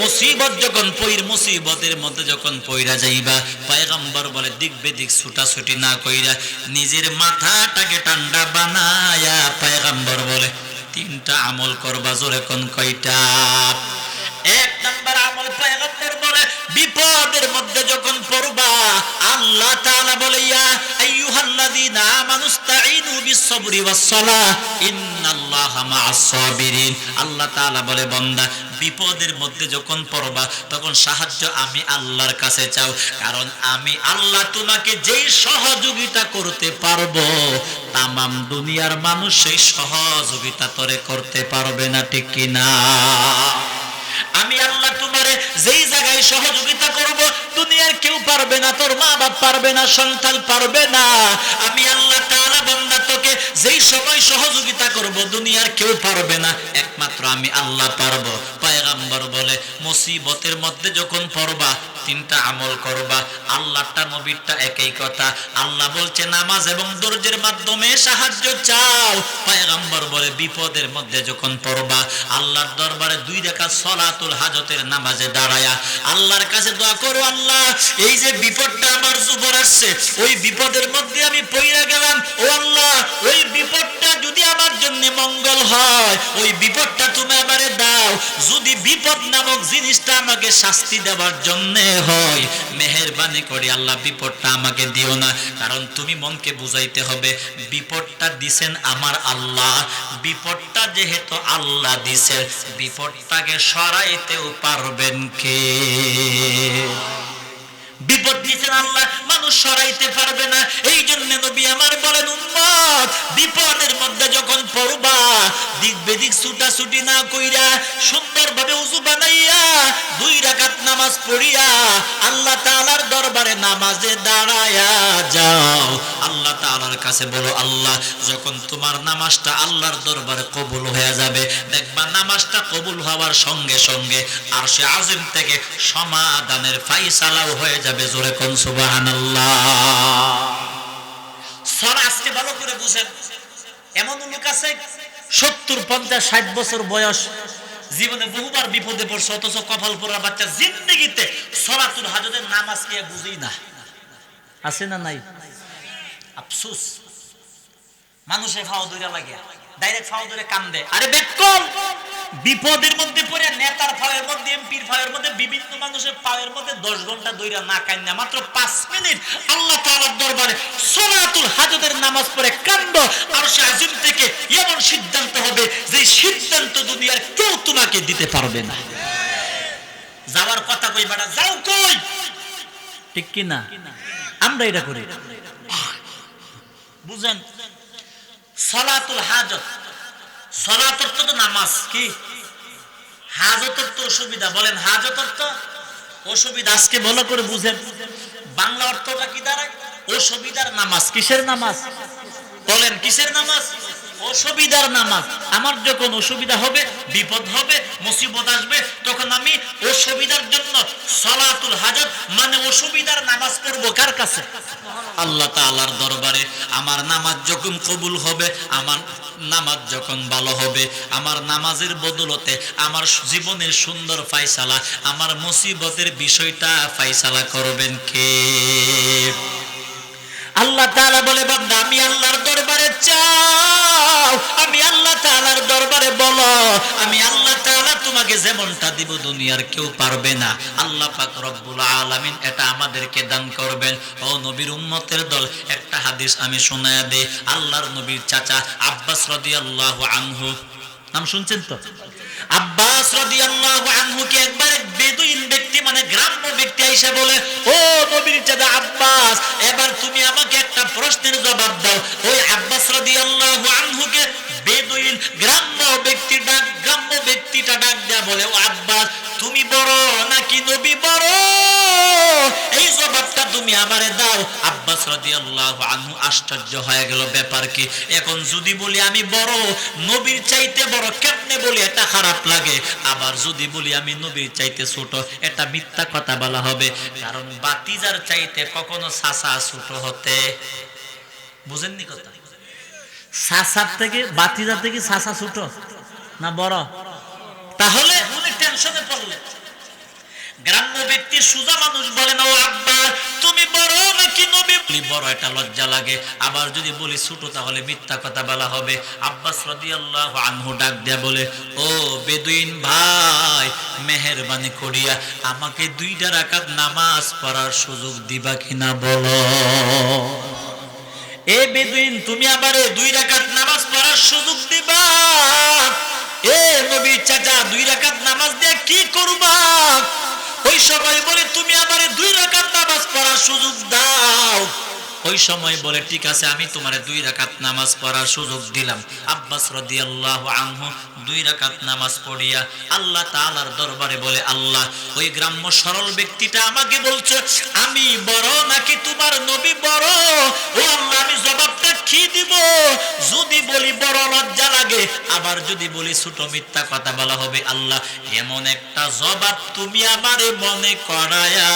মুসিবত যখন মুসিবতের মধ্যে যখন পইরা যাইবা, পয়গম্বর বলে দিক বেদিক ছুটাছুটি না কইরা নিজের মাথাটাকে ঠান্ডা বানায়া পয়গম্বর বলে 3টা আমল করবা। জোরে কোন কয়টা? 1 নাম্বার আমল পয়গম্বর বলে বিপদের মধ্যে যখন পড়বা আল্লাহ তাআলা বলে ইয়া আইয়ুহাল্লাযী আইয়ুহাল্লাযীনা আমানুস্তাঈনু বিস-সাবরি ওয়াস-সালাহ ইন্নাল্লাহা মা'আস-সাবিরিন। আল্লাহ তাআলা বলে, বান্দা বিপদের মধ্যে যখন পড়বা তখন সাহায্য আমি আল্লাহর কাছে চাও, কারণ আমি আল্লাহ তোমাকে যেই সহযোগিতা করতে পারবো তামাম দুনিয়ার মানুষ সেই সহযোগিতা তোরে করতে পারবে না, ঠিক কি না? আমি আল্লাহ তোমারে যেই জায়গায় সহযোগিতা করব দুনিয়ার কেউ পারবে না, তোর মা বাপ পারবে না, সন্তান পারবে না। আমি আল্লাহ তাআলা বান্দা তোকে যেই সময় সহযোগিতা করব দুনিয়ার কেউ পারবে না, একমাত্র আমি আল্লাহ পারবো। পয়গম্বর বলে, মুসিবতের মধ্যে যখন পড়বা তিনটা আমল করবা। আল্লাহটা নবীরটা একই কথা। আল্লাহ বলছে নামাজ এবং ধৈর্যের মাধ্যমে সাহায্য চাও। পয়গম্বর বলে বিপদের মধ্যে যখন পড়বা আল্লাহর দরবারে 2 রাকাত সালাতুল হাজতের নামাজে দাঁড়ায়া আল্লাহর কাছে দোয়া করো, আল্লাহ এই যে বিপদটা আমার উপর আসছে, ওই বিপদের মধ্যে আমি পইরা গেলাম, ও আল্লাহ ওই বিপদটা যদি আমার জন্য মঙ্গল হয় ওই বিপদটা তুমি আমারে দাও। যদি বিপদ নামক জিনিসটা আমাকে শাস্তি দেওয়ার জন্য হয় মেহেরবানি করে আল্লাহ বিপদটা আমাকে দিও না, কারণ তুমি মনকে বুঝাইতে হবে বিপদটা দিছেন আমার আল্লাহ, বিপদটা যেহেতু আল্লাহ দিছেন বিপদটাকে সরাইতেও পারবেন কে? বিপদ দিয়েছেন আল্লাহ, মানুষ সরাইতে পারবে না। এই জন্য নবী আমার বলেন, উম্মত বিপদের মধ্যে যখন পড়বা দিক বেদিক ছুটাছুটি না কইরা সুন্দরভাবে ওযু বানাইয়া 2 রাকাত নামাজ পড়িয়া আল্লাহ তাআলার দরবারে নামাজে দাঁড়ায়া যাও। আল্লাহ তাআলার কাছে বলো, আল্লাহ যখন তোমার নামাজটা আল্লাহর দরবারে কবুল হয়ে যাবে দেখবা নামাজটা কবুল হওয়ার সঙ্গে সঙ্গে আরশে আজিম থেকে সমাধানের ফায়সালাও হয়ে যাবে। জোরে কোন সুবহানাল্লাহ। সরা আজকে ভালো করে বুঝেন, এমন লোক আছে 70, 50, 60 বছর বয়স, জীবনে বহুবার বিপদে পড়ছে, অথচ কপাল পোড়া বাচ্চা জিন্দেগিতে সলাতুল হাজতের নামাজ কে বুঝেই না। আছে না নাই? আফসোস, মানুষের ফাও ধরে লাগে, ডাইরেক্ট ফাও ধরে কান্দে। আরে বেকল, বিপদের মধ্যে পড়ে নেতার ফাওয়ের মধ্যে, এমপির ফাওয়ের মধ্যে, বিভিন্ন মানুষের পাওয়ের মধ্যে 10 ঘন্টা ধরে না কান্না, মাত্র 5 মিনিট আল্লাহ তাআলার দরবারে সলাতুল হাজতের নামাজ পড়ে কান্দো, আরশে আজিম থেকে এমন সিদ্ধান্ত হবে যে সিদ্ধান্ত দুনিয়ার কেউ তোমাকে দিতে পারবে না। যাওয়ার কথা কই বেটা, যাও কই, ঠিক কি না? আমরা এটা করি, বুঝেন? সলাতুল হাজত, সলাত অর্থ তো নামাজ, কি হাজত অর্থ অসুবিধা। বলেন হাজত অর্থ অসুবিধা। আজকে ভালো করে বুঝেন, বাংলা অর্থটা কি দাঁড়ায়? অসুবিধার নামাজ। কিসের নামাজ? বলেন কিসের নামাজ? অসুবিধার নামাজ। আমার যখন অসুবিধা হবে, বিপদ হবে, মুসিবত আসবে, তখন আমি অসুবিধার জন্য সলাতুল হাজত মানে অসুবিধার নামাজ পড়বো। কার কাছে? আল্লাহ তাআলার দরবারে। আমার নামাজ যখন কবুল হবে, আমার নামাজ যখন ভালো হবে, আমার নামাজের বদলতে আমার জীবনের সুন্দর ফায়সালা, আমার মুসিবতের বিষয়টা ফায়সালা করবেন কে? আল্লাহ তাআলা বলে, বান্দা আমি আল্লাহর দরবারে চাও, আমি আল্লাহ তাআলার দরবারে বলো, আমি আল্লাহ তাআলা তোমাকে যেমনটা দিব দুনিয়ার কেউ পারবে না। আল্লাহ পাক রব্বুল আলামিন এটা আমাদেরকে দান করবেন। ও নবীর উম্মতের দল, একটা হাদিস আমি শোনায়া দেই। আল্লাহর নবীর চাচা আব্বাস রাদিয়াল্লাহু আনহু, নাম শুনছেন তো? আব্বাস রাদিয়াল্লাহু আনহু কে একবার এক বেদুইন ব্যক্তি মানে গ্রাম্য ব্যক্তি আইসা বলে, ও নবীর চাচা আব্বাস, এবার তুমি আমাকে একটা প্রশ্নের জবাব দাও। ওই আব্বাস রাদিয়াল্লাহু আনহু কে বেদুইন গ্রাম্য ব্যক্তিটা ডাক দেয়া বলে, ও আব্বাস তুমি বড় নাকি নবী বড়? এই জবাবটা তুমি আমারে দাও। আব্বাস রাদিয়াল্লাহু আনহু আশ্চর্য হয়ে গেল, ব্যাপার কি? এখন যদি বলি আমি বড়, নবীর চাইতে বড়, কেমনে বলি এটা খারাপ লাগে। আবার যদি বলি আমি নবীর চাইতে ছোট, এটা মিথ্যা কথা বলা হবে। কারণ বাতিজার চাইতে কখনো চাচা ছোট হতে, বুঝেননি কথা? চাচার থেকে, বাতিজার থেকে চাচা ছোট না বড়? তাহলে উনি টেনশনে পড়লেন। গ্রাম্য ব্যক্তি সুজা মানুষ বলেন, ও আব্বা তুমি বড় নাকি নবী? বড়, এটা লজ্জা লাগে। আবার যদি বলি ছোট তাহলে মিথ্যা কথা বলা হবে। আব্বাস রাদিয়াল্লাহু আনহু ডাক দেয়া বলে, ও বেদুইন ভাই, মেহেরবানি করিয়া আমাকে 2 রাকাত নামাজ পড়ার সুযোগ দিবা কিনা বলো। এ বেদুইন তুমি আমারে 2 রাকাত নামাজ পড়ার সুযোগ দিবা? এ নবী চাচা 2 রাকাত নামাজ দিয়ে কি করবা? ওই সবাই বলে তুমি আমারে 2 রাকাত নামাজ পড়ার সুযোগ দাও। ওই সময় বলে ঠিক আছে আমি তোমারে 2 রাকাত নামাজ পড়ার সুযোগ দিলাম। আব্বাস রাদিয়াল্লাহু আনহু 2 রাকাত নামাজ পড়িয়া আল্লাহ তাআলার দরবারে বলে, আল্লাহ ওই গ্রাম্য সরল ব্যক্তিটা আমাকে বলছে আমি বড় নাকি তোমার নবী বড়? ও আল্লাহ আমি জবাবটা কি দিব? যদি বলি বড় লজ্জা লাগে, আবার যদি বলি ছোট মিথ্যা কথা বলা হবে। আল্লাহ এমন একটা জবাব তুমি আমারে মনে করায়া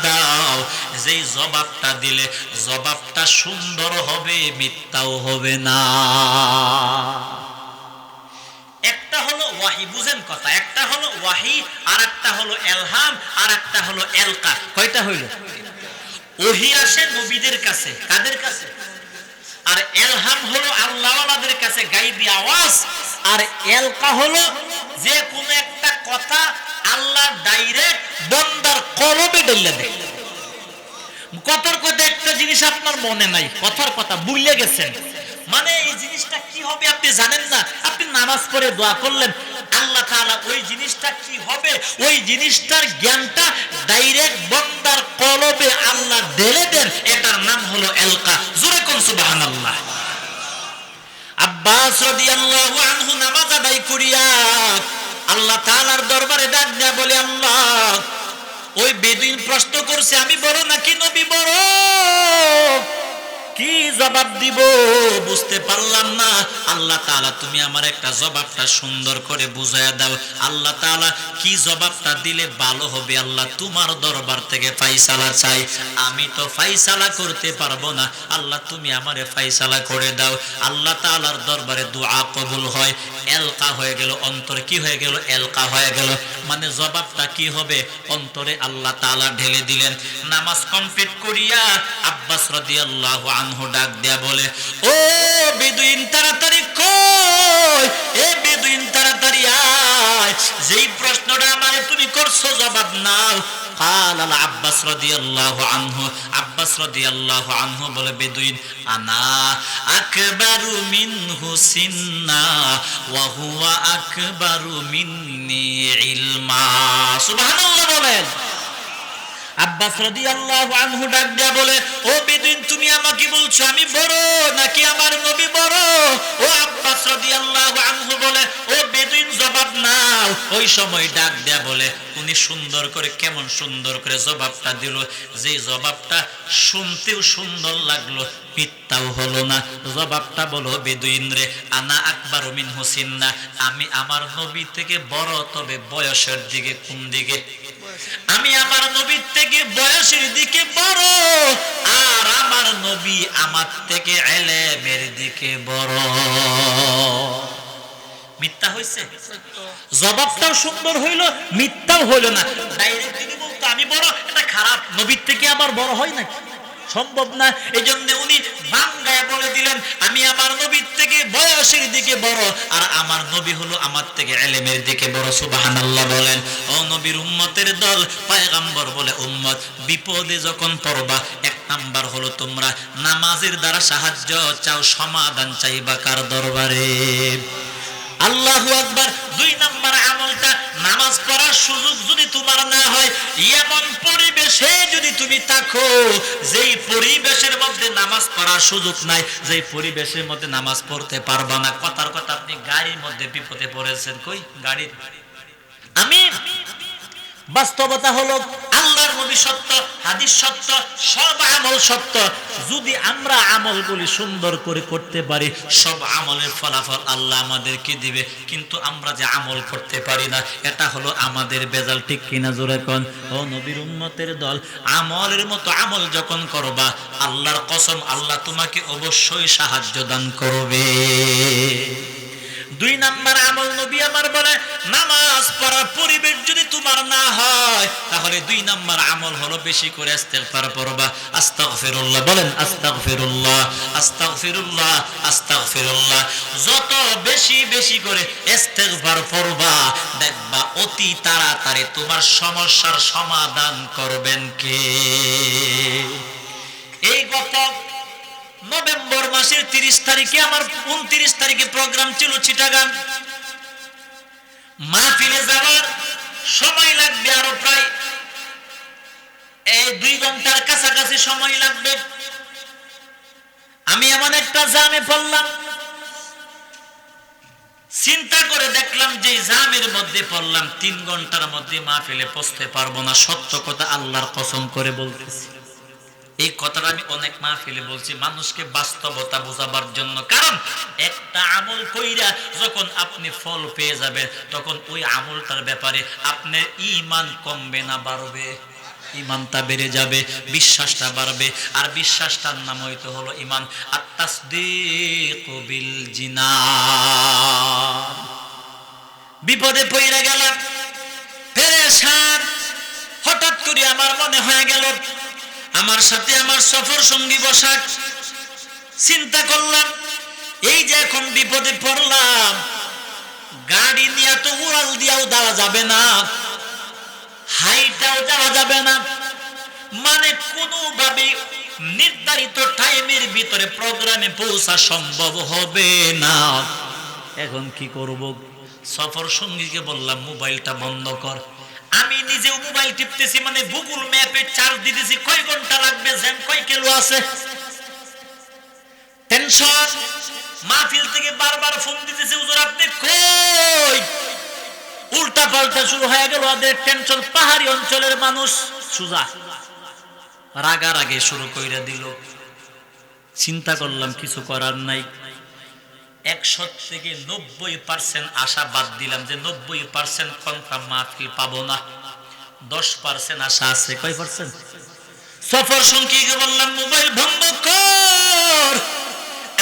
দাও, যেই জবাবটা দিলে জবাবটা সুন্দর হবে, মিথ্যাও হবে না। একটা হলো ওয়াহি, বুঝেন কথা, একটা হলো ওয়াহি আর একটা হলো এলহাম আর একটা হলো এলকা। কয়টা হইল? ওহি আসে নবীদের কাছে, কাদের কাছে? আর এলহাম হলো আল্লাহওয়ালাদের কাছে গায়বী আওয়াজ। আর এলকা হলো যে কোন একটা কথা আল্লাহ ডাইরেক্ট বান্দার কলবে ঢেলে দেয়। কথার কথা একটা জিনিস আপনার মনে নাই, কথার কথা ভুলে গেছেন, মানে এই জিনিসটা কি হবে আপনি জানেন না। আপনি নামাজ পড়ে দোয়া করলেন, আল্লাহ তাআলা ওই জিনিসটা কি হবে ওই জিনিসটার জ্ঞানটা ডাইরেক্ট বান্দার কলবে আল্লাহ ঢেলে দেন। এটার নাম হলো এলকা। জোরে কোন সুবহানাল্লাহ। আব্বাস রাদিয়াল্লাহু আনহু নামাজ আদায় করিয়া আল্লাহ তাআলার দরবারে ডাক দেয়া বলে, আল্লাহ ওই বেদুইন প্রশ্ন করছে আমি বড় নাকি নবী বড়? কি জবাব দিব বুঝতে পারলাম না। আল্লাহ তাআলা তুমি আমার একটা জবাবটা সুন্দর করে বুঝায়া দাও। আল্লাহ তাআলা কি জবাবটা দিলে ভালো হবে? আল্লাহ তোমার দরবার থেকে ফায়সালা চাই, আমি তো ফায়সালা করতে পারবো না, আল্লাহ তুমি আমারে ফায়সালা করে দাও। আল্লাহ তাআলার দরবারে দোয়া কবুল হয়, এলকা হয়ে গেল, অন্তর কি হয়ে গেল? এলকা হয়ে গেল। মানে জবাবটা কি হবে? অন্তরে আল্লাহ তাআলা ঢেলে দিলেন। নামাজ কমপ্লিট করিয়া আব্বাস রাদিয়াল্লাহু আনহু ডাক দেয়া বলে, ও বেদুইন তাড়াতাড়ি কই, এ বেদুইন তাড়াতাড়ি আয়, যেই প্রশ্নটা আমারে তুমি করছো জবাব নাও। قال আব্বাস রাদিয়াল্লাহু আনহু, আব্বাস রাদিয়াল্লাহু আনহু বলে, বেদুইন আনা আকবারু মিনহু সিন্না ওয়া হুয়া আকবারু মিন্নি ইলমা। সুবহানাল্লাহ বলেন। আব্বাস রাদিয়াল্লাহু আনহু ডাক দিয়া বলে, ও বেদুইন তুমি আমাকে বলছো আমি বড় নাকি আমার নবী বড়? ও আব্বাস রাদিয়াল্লাহু আনহু বলে, ও বেদুইন জবাব নাও। ওই সময় ডাক দেয়া বলে, উনি সুন্দর করে, কেমন সুন্দর করে জবাবটা দিল, যে জবাবটা শুনতেও সুন্দর লাগলো, মিথ্যাও হলো না। জবাবটা বলো, বেদুইন রে আনা আকবারু মিনহু সিন্না, আমি আমার নবী থেকে বড়, তবে বয়সের দিকে। কোন দিকে? আমি আমার নবীর থেকে বয়সের দিকে বড়, আর আমার নবী আমার থেকে ইলমের দিকে বড়। মিথ্যা হইছে? জবাবটাও সুন্দর হইল, মিথ্যাও হইল না। ডাইরেক্ট যদি বলতো আমি বড়, এটা খারাপ, নবীর থেকে আবার বড় হয় নাকি? সম্ভব না। এই জন্য উনি ভাঙ্গায় বলে দিলেন আমি আমার নবীর থেকে বয়সের দিকে বড়, আর আমার নবী হলো আমার থেকে ইলমের দিকে বড়। সুবহানাল্লাহ বলেন। ও নবীর উম্মতের দল, পয়গম্বর বলে উম্মত, বিপদে যখন পড়বা, এক নাম্বার হলো তোমরা নামাজের দ্বারা সাহায্য চাও, সমাধান চাইবা কার দরবারে? আল্লাহু আকবার। 2 নাম্বার আমলটা, নামাজ পড়ার সুযোগ যদি তোমার না হয়, এমন পরিবেশে যদি তুমি থাকো যেই পরিবেশের মধ্যে নামাজ পড়ার সুযোগ নাই, যেই পরিবেশের মধ্যে নামাজ পড়তে পারবা না। কথার কথা আপনি গাড়ির মধ্যে বিপদে পড়েছেন, কই গাড়ি? আমি বাস্তবতা হলো আল্লাহর নবী সত্য, হাদিস সত্য, সব আমল সত্য। যদি আমরা আমলগুলি সুন্দর করে করতে পারি, সব আমলের ফলাফল আল্লাহ আমাদেরকে দিবে। কিন্তু আমরা যে আমল করতে পারি না, এটা হলো আমাদের বেজাল। ঠিক কিনা জোরে কোন? ও নবীর উম্মতের দল, আমলের মতো আমল যখন করবা, আল্লাহর কসম আল্লাহ তোমাকে অবশ্যই সাহায্য দান করবে। 2 নাম্বার আমল নবী আমার বলে, নামাজ পড়ার পরিবেশ যদি তোমার না হয়, তাহলে 2 নাম্বার আমল হলো বেশি করে ইস্তেগফার পড়বা। আস্তাগফিরুল্লাহ বলেন, আস্তাগফিরুল্লাহ, আস্তাগফিরুল্লাহ, আস্তাগফিরুল্লাহ। যত বেশি বেশি করে ইস্তেগফার পড়বা, দেখবা অতি তাড়াতাড়ি তোমার সমস্যার সমাধান করবেন কে? এই গত নভেম্বর মাসের 30 তারিখে আমার 29 তারিখে প্রোগ্রাম ছিল চিটাগাং। মাহফিলে যাওয়ার সময় লাগবে আরো প্রায় 2 ঘন্টার কাছাকাছি সময় লাগবে। আমি এমন একটা জামে পড়লাম, চিন্তা করে দেখলাম যে জামের মধ্যে পড়লাম 3 ঘন্টার মধ্যে মাহফিলে পৌঁছতে পারবো না। সত্য কথা আল্লাহর কসম করে বলতেছি। এই কথাটা আমি অনেক মাহফিলে বলছি মানুষকে বাস্তবতা বোঝাবার জন্য। কারণ একটা আমল কইরা যখন আপনি ফল পেয়ে যাবেন তখন ওই আমলটার ব্যাপারে আপনার ঈমান কমবে না বাড়বে? ঈমানটা বেড়ে যাবে, বিশ্বাসটা বাড়বে। আর বিশ্বাসটার নাম হইতে হলো ঈমান। আত-তাসদীকু বিল জিনান। বিপদে পড়ে গেলাম, পেরেশান। হঠাৎ করে আমার মনে হয়ে গেল আমার সাথে আমার সফর সঙ্গী বসা। চিন্তা করলাম এই যে এখন বিপদে পড়লাম, গাড়ি নিয়ে তো উড়াল দিয়েও দেওয়া যাবে না, হাইটাও যাওয়া যাবে না, মানে কোনোভাবে নির্ধারিত টাইমের ভিতরে প্রোগ্রামে পৌঁছা সম্ভব হবে না। এখন কি করব? সফর সঙ্গীকে বললাম মোবাইলটা বন্ধ কর। আমি নিজেও মোবাইল টিপতেছি, মানে গুগল ম্যাপে চার্জ দিতেছি কয় ঘন্টা লাগবে, জ্যাম কয় কিলো আছে। টেনশন। মাহফিল থেকে বারবার ফোন দিতেছি, হুজুর আপনি কই? উল্টা পাল্টা শুরু হয়ে গেল ওদের টেনশন। পাহাড়ি অঞ্চলের মানুষ সুজা রাগারাগে শুরু কইরা দিল। চিন্তা করলাম কিছু করার নাই। 100 থেকে 90% আশা বাদ দিলাম যে 90% কনফার্ম মাহফিল পাবো না, 10% আশা আছে। কয় পার্সেন্ট? সফর সঙ্গীকে বললাম মোবাইল বন্ধ কর।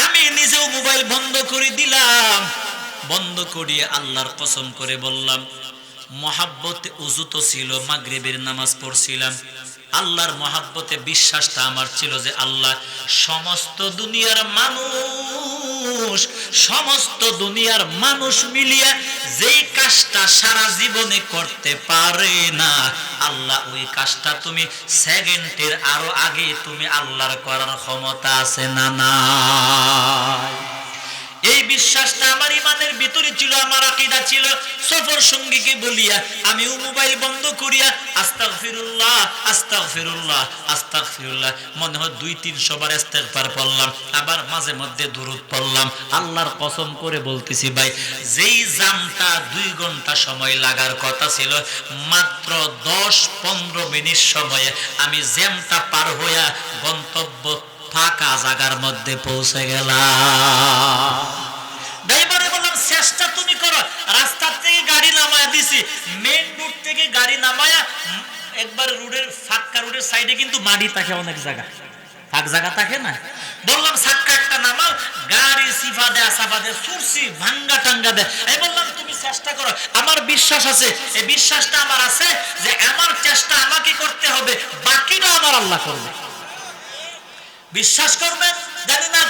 আমি নিজেও মোবাইল বন্ধ করে দিলাম। বন্ধ করিয়ে আল্লাহর কসম করে বললাম, মহাব্বতে উযু তো ছিল, মাগরিবের নামাজ পড়ছিলাম। আল্লাহর মহাব্বতে বিশ্বাসটা আমার ছিল যে আল্লাহ সমস্ত দুনিয়ার মানুষ মিলিয়ে যেই কাজটা সারা জীবনে করতে পারে না, আল্লাহ ওই কাজটা তুমি সেকেন্ডের আরো আগে তুমি আল্লাহর করার ক্ষমতা আছে না নাই? এই বিশ্বাসটা আমার ইমানের ভিতরে ছিল, আমার আকীদা ছিল। সফর সঙ্গীকে বলিয়া আমিও মোবাইল বন্ধ করিয়া আস্তাগফিরুল্লাহ আস্তাগফিরুল্লাহ আস্তাগফিরুল্লাহ মনে হয় 200-300 বার ইস্তেগফার পড়লাম। আবার মাঝে মধ্যে দুরূদ পড়লাম। আল্লাহর কসম করে বলতেছি ভাই, যেই জামটা 2 ঘন্টা সময় লাগার কথা ছিল, মাত্র 10-15 মিনিট সময়ে আমি জ্যামটা পার হইয়া গন্তব্য ফাঁকা জায়গার মধ্যে পৌঁছে গেলাম। ড্রাইভারে বললাম চেষ্টা তুমি করো। রাস্তা থেকে গাড়ি নামায়া দিছি, মেইন রোড থেকে গাড়ি নামায়া একবার রোডের ফাঁকা রোডের সাইডে কিন্তু মাটি থাকে, অনেক জায়গা ফাঁক জায়গা থাকে না। বললাম সাক্কা একটা নামাও, গাড়ি সিফা দেয়া সাফা দেয়া সুরসি ভাঙ্গা টাঙ্গা দেয়। এই বললাম তুমি চেষ্টা করো। আমার বিশ্বাস আছে, এই বিশ্বাসটা আমার আছে যে আমার চেষ্টা আমাকে করতে হবে, বাকিটা আমার আল্লাহ করবে। বিশ্বাস করবেন জানি না,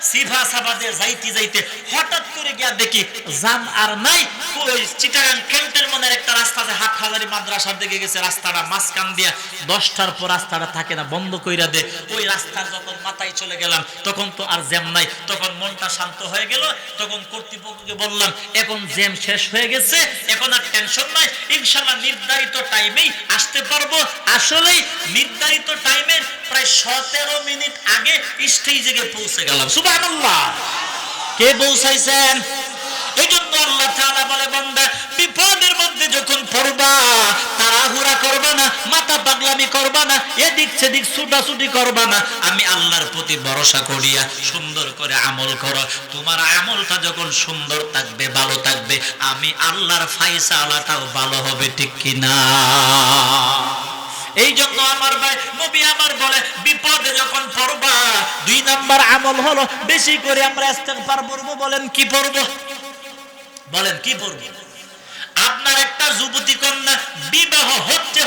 সিফা সাবাদে যাইতে যাইতে হঠাৎ করে গিয়া দেখি জাম আর নাই। ওই চিটাগাং ক্যান্টনমেন্টের একটা রাস্তা আছে, হাটহাজারি মাদ্রাসার দিকে গেছে, রাস্তাটা মাঝখান দিয়া 10টার পর রাস্তাটা থাকে না, বন্ধ কইরা দে। ওই রাস্তার যখন মাথায় চলে গেলাম তখন তো আর জ্যাম নাই, তখন মনটা শান্ত হয়ে গেল। তখন কর্তৃপক্ষকে বললাম এখন জ্যাম শেষ হয়ে গেছে, এখন আর টেনশন নাই, ইনশাআল্লাহ নির্ধারিত টাইমেই আসতে পারবো। আসলেই নির্ধারিত টাইমের প্রায় 17 মিনিট আগে স্টেজে গিয়ে পৌঁছে গেলাম। সুবহানাল্লাহ। কে পৌঁছাইছেন? এইজন্য আল্লাহ তাআলা বলে বান্দা বিপদের মধ্যে যখন পড়বা তাড়াহুড়া করবা না, মাথা পাগলামি করবা না, এদিক সেদিক ছুটাছুটি করবা না। আমি আল্লাহর প্রতি ভরসা করিয়া সুন্দর করে আমল করো। তোমার আমলটা যখন সুন্দর থাকবে, ভালো থাকবে, আমি আল্লাহর ফায়সালাটাও ভালো হবে, ঠিক কি না? এই জন্য আমার ভাই নবী আমার বলে বিপদে যখন পড়বা 2 নাম্বার আমল হলো বেশি করে আমরা ইস্তেগফার পড়ব। বলেন কি পড়ব? বলেন কি পড়ব? আপনার আরেকটা যুবতী কন্যা বিবাহ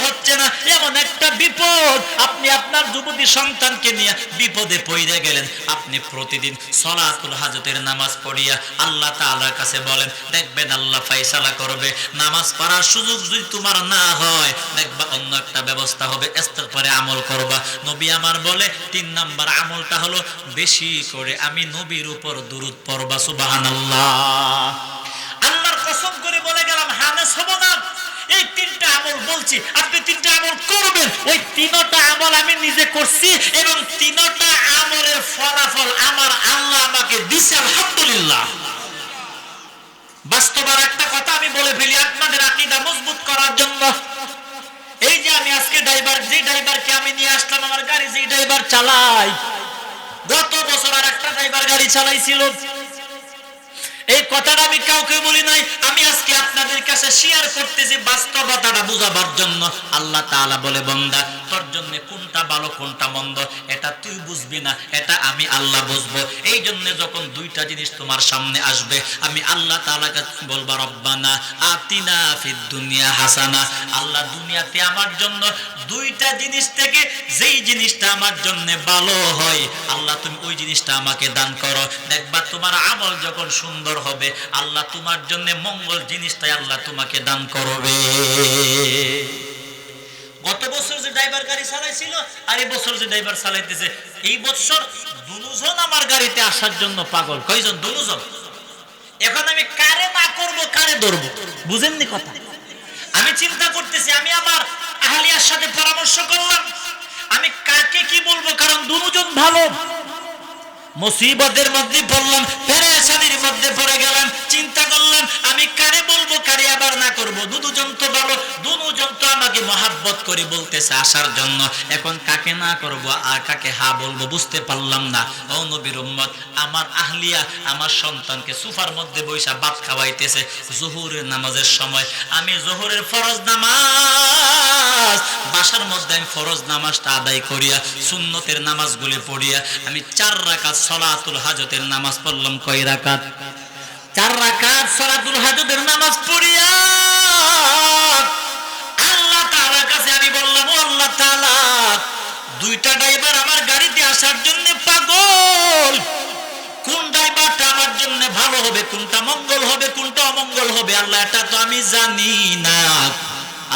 হচ্ছে না, এমন একটা বিপদ, আপনি আপনার যুবতী সন্তানকে নিয়ে বিপদে পড়ে গেলেন। আপনি প্রতিদিন সলাতুল হাজতের নামাজ পড়িয়া আল্লাহ তাআলার কাছে বলেন, দেখবেন আল্লাহ ফয়সালা করবে। নামাজ পড়ার সুযোগ যদি তোমার না হয়, দেখবা অন্য একটা ব্যবস্থা হবে, ইস্তেগফারে আমল করবা। নবী আমার বলে 3 নাম্বার আমলটা হলো বেশি করে আমি নবীর উপর দুরূদ পড়বা। সুবহানাল্লাহ। আল্লাহর কসম করে বলে গেলাম হানেস হব না। এই 3টা আমল বলছি, আপনি 3টা আমল করবেন। ওই 3টা আমল আমি নিজে করছি এবং 3টা আমলের ফলাফল আমার আল্লাহ আমাকে দিয়েছে, আলহামদুলিল্লাহ। বাস্তবের একটা কথা আমি বলে ফেলি আপনাদের আকীদা মজবুত করার জন্য। এই যে আমি আজকে যে ড্রাইভারকে আমি নিয়ে আসলাম, আমার গাড়ি যে ড্রাইভার চালাই, গত বছর আর একটা ড্রাইভার গাড়ি চালাইছিল। এই কথাটা আমি কাউকে বলি নাই, আমি আজকে আপনাদের কাছে শেয়ার করতেছি বাস্তবতাটা বুঝাবার জন্য। আল্লাহ তাআলা বলে, বান্দা তোর জন্য কোনটা ভালো কোনটা মন্দ এটা তুই বুঝবি না, এটা আমি আল্লাহ বুঝবো। এই জন্য যখন 2টা জিনিস তোমার সামনে আসবে, আমি আল্লাহ তাআলাকে বলবা, রব্বানা আতিনা ফিদ দুনিয়া হাসানা। আল্লাহ দুনিয়াতে আমার জন্য 2টা জিনিস থেকে যেই জিনিসটা আমার জন্য ভালো হয়, আল্লাহ তুমি ওই জিনিসটা আমাকে দান করো। দেখবা তোমার আমল যখন সুন্দর হবে, আল্লাহ তোমার জন্য মঙ্গল জিনিসটাই আল্লাহ তোমাকে দান করবে। গত বছর যে ড্রাইভার গাড়ি চালাইছিল আর এই বছর যে ড্রাইভার চালাইতেছে, এই বছর দুজন আমার গাড়িতে আসার জন্য পাগল। কয়জন? দুজন। এখন আমি কারে না করব, কারে ধরবো, বুঝেননি কথা? আমি চিন্তা করতেছি, আমি আমার আহলিয়ার সাথে পরামর্শ করলাম, আমি কাকে কি বলবো, কারণ দুজন ভালো। মুসিবতের মধ্যে পড়লাম, পেরেশানির মধ্যে পড়ে গেলাম, চিন্তা করলাম আমি কারে বলবো, কারে আবার না করব। দুজন তো ভালো, দুজন তো আমাকে মহাব্বত করে বলতেছে আসার জন্য। এখন কাকে না করব আর কাকে হা বলবো বুঝতে পারলাম না। ও নবীর উম্মত, আমার আহলিয়া আমার সন্তানকে সোফার মধ্যে বইসা ভাত খাওয়াইতেছে জোহরের নামাজের সময়। আমি জোহরের ফরজ নামাজ বাসার মধ্যে আমি ফরজ নামাজটা আদায় করিয়া সুন্নতের নামাজগুলি পড়িয়া আমি 4 রাকাত সলাতুল হাজতের নামাজ পড়লাম। কয় রাকাত? 4 রাকাত সলাতুল হাজতের নামাজ পড়িয়া আল্লাহ তাআলার কাছে আমি বললাম, ও আল্লাহ তাআলা, 2টা ড্রাইভার আমার গাড়িতে আসার জন্য পাগল। কোন ড্রাইভারটা আমার জন্য ভালো হবে, কোনটা মঙ্গল হবে, কোনটা অমঙ্গল হবে, আল্লাহ এটা তো আমি জানি না।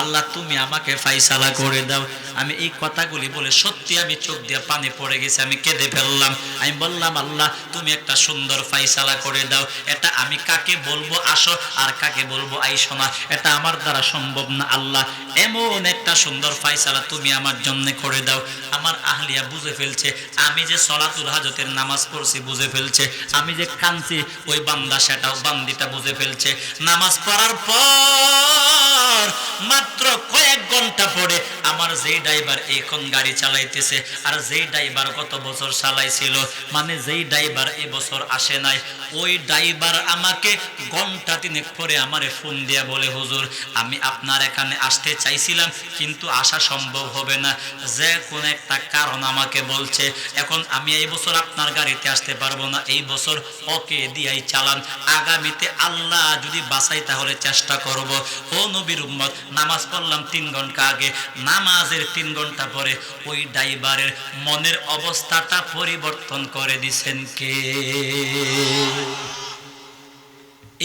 আল্লাহ তুমি আমাকে ফয়সালা করে দাও। আমি এই কথাগুলি বলে সত্যি আমি চোখ দিয়ে পানি পড়ে গেছে, আমি কেঁদে ফেললাম। আমি বললাম, আল্লাহ তুমি একটা সুন্দর ফয়সালা করে দাও। এটা আমি কাকে বলবো আসো আর কাকে বলবো আইসো না, এটা আমার দ্বারা সম্ভব না। আল্লাহ এমন একটা সুন্দর ফয়সালা তুমি আমার জন্য করে দাও। আমার আহলিয়া বুঝে ফেলছে আমি যে সলাতুল হাজতের নামাজ পড়ছি, বুঝে ফেলছে আমি যে কাঁদছি, ওই বান্দা সেটাও বান্দিটা বুঝে ফেলছে। নামাজ পড়ার পর মাত্র কয়েক ঘন্টা পরে আমার যেই ড্রাইভার এখন গাড়ি চালাইতেছে আর যেই ড্রাইভার গত বছর চালাইছিল, মানে যেই ড্রাইভার এই বছর আসে নাই, ওই ড্রাইভার আমাকে ঘন্টা 3 পরে আমারে ফোন দিয়া বলে, হুজুর আমি আপনার এখানে আসতে চাইছিলাম কিন্তু আসা সম্ভব হবে না, যে কোন একটা কারণ আমাকে বলছে, এখন আমি এই বছর আপনার গাড়িতে আসতে পারবো না, এই বছর ওকে দিয়াই চালান, আগামীতে আল্লাহ যদি বাঁচাই তাহলে চেষ্টা করব। ও নবীর উম্মত, নামাজ পড়লাম 3 ঘন্টা আগে, নামাজের 3 ঘন্টা পরে ওই ড্রাইভারের মনের অবস্থাটা পরিবর্তন করে দিছেন কে?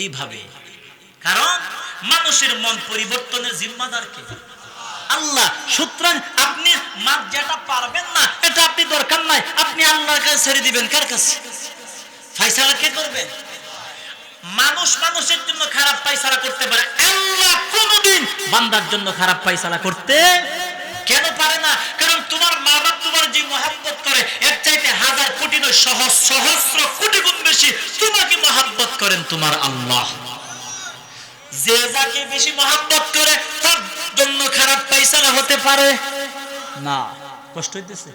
এইভাবে। কারণ মানুষের মন পরিবর্তনের জিম্মাদার কে? আল্লাহ। সুতরাং আপনি মাপ যেটা পারবেন না এটা আপনি দরকার নাই, আপনি আল্লাহর কাছে ছেড়ে দিবেন। কার কাছে? ফয়সালা কে করবেন? মানুষ মানুষের জন্য খারাপ ফয়সালা করতে পারে, আল্লাহ কোনদিন বান্দার জন্য খারাপ ফয়সালা করতে কেন পারে না? কারণ তোমার মা বাপ তোমার যে মহব্বত করে এর চাইতে 1000 কোটি নয়, সহস্র কোটি গুণ বেশি তোমাকে মহব্বত করেন তোমার আল্লাহ। যে যাকে বেশি মহব্বত করে তার জন্য খারাপ ফয়সালা হতে পারে না। কষ্ট হইতেছে?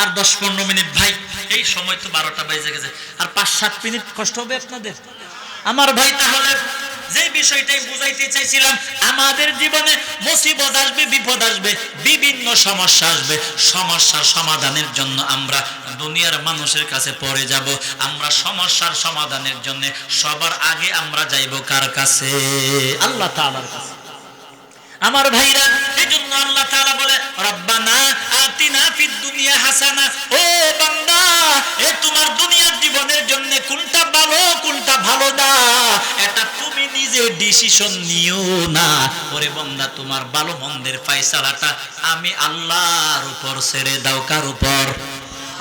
আর 10-15 মিনিট ভাই, এই সময় তো 12টা বেজে গেছে, আর 5-7 মিনিট কষ্ট হবে আপনাদের আমার ভাই। তাহলে যে বিষয়টাই বুঝাইতে চাইছিলাম, আমাদের জীবনে মুসিবত আসবে, বিপদ আসবে, বিভিন্ন সমস্যা আসবে, সমস্যার সমাধানের জন্য আমরা দুনিয়ার মানুষের কাছে পড়ে যাব। আমরা সমস্যার সমাধানের জন্য সবার আগে আমরা যাইব কার কাছে? আল্লাহ তাআলার কাছে। আমার ভাইরা, এজন্য আল্লাহ তাআলা বলে রব্বানা আতিনা ফিদ দুনিয়া হাসানা। ও বান্দা, এ তোমার দুনিয়ার জীবনের জন্য কোনটা ভালো কোনটা ভালো না এটা তুমি নিজে ডিসিশন নিও না। ওরে বান্দা, তোমার ভালো মন্দের ফয়সালাটা আমি আল্লাহর উপর ছেড়ে দাও। কার উপর?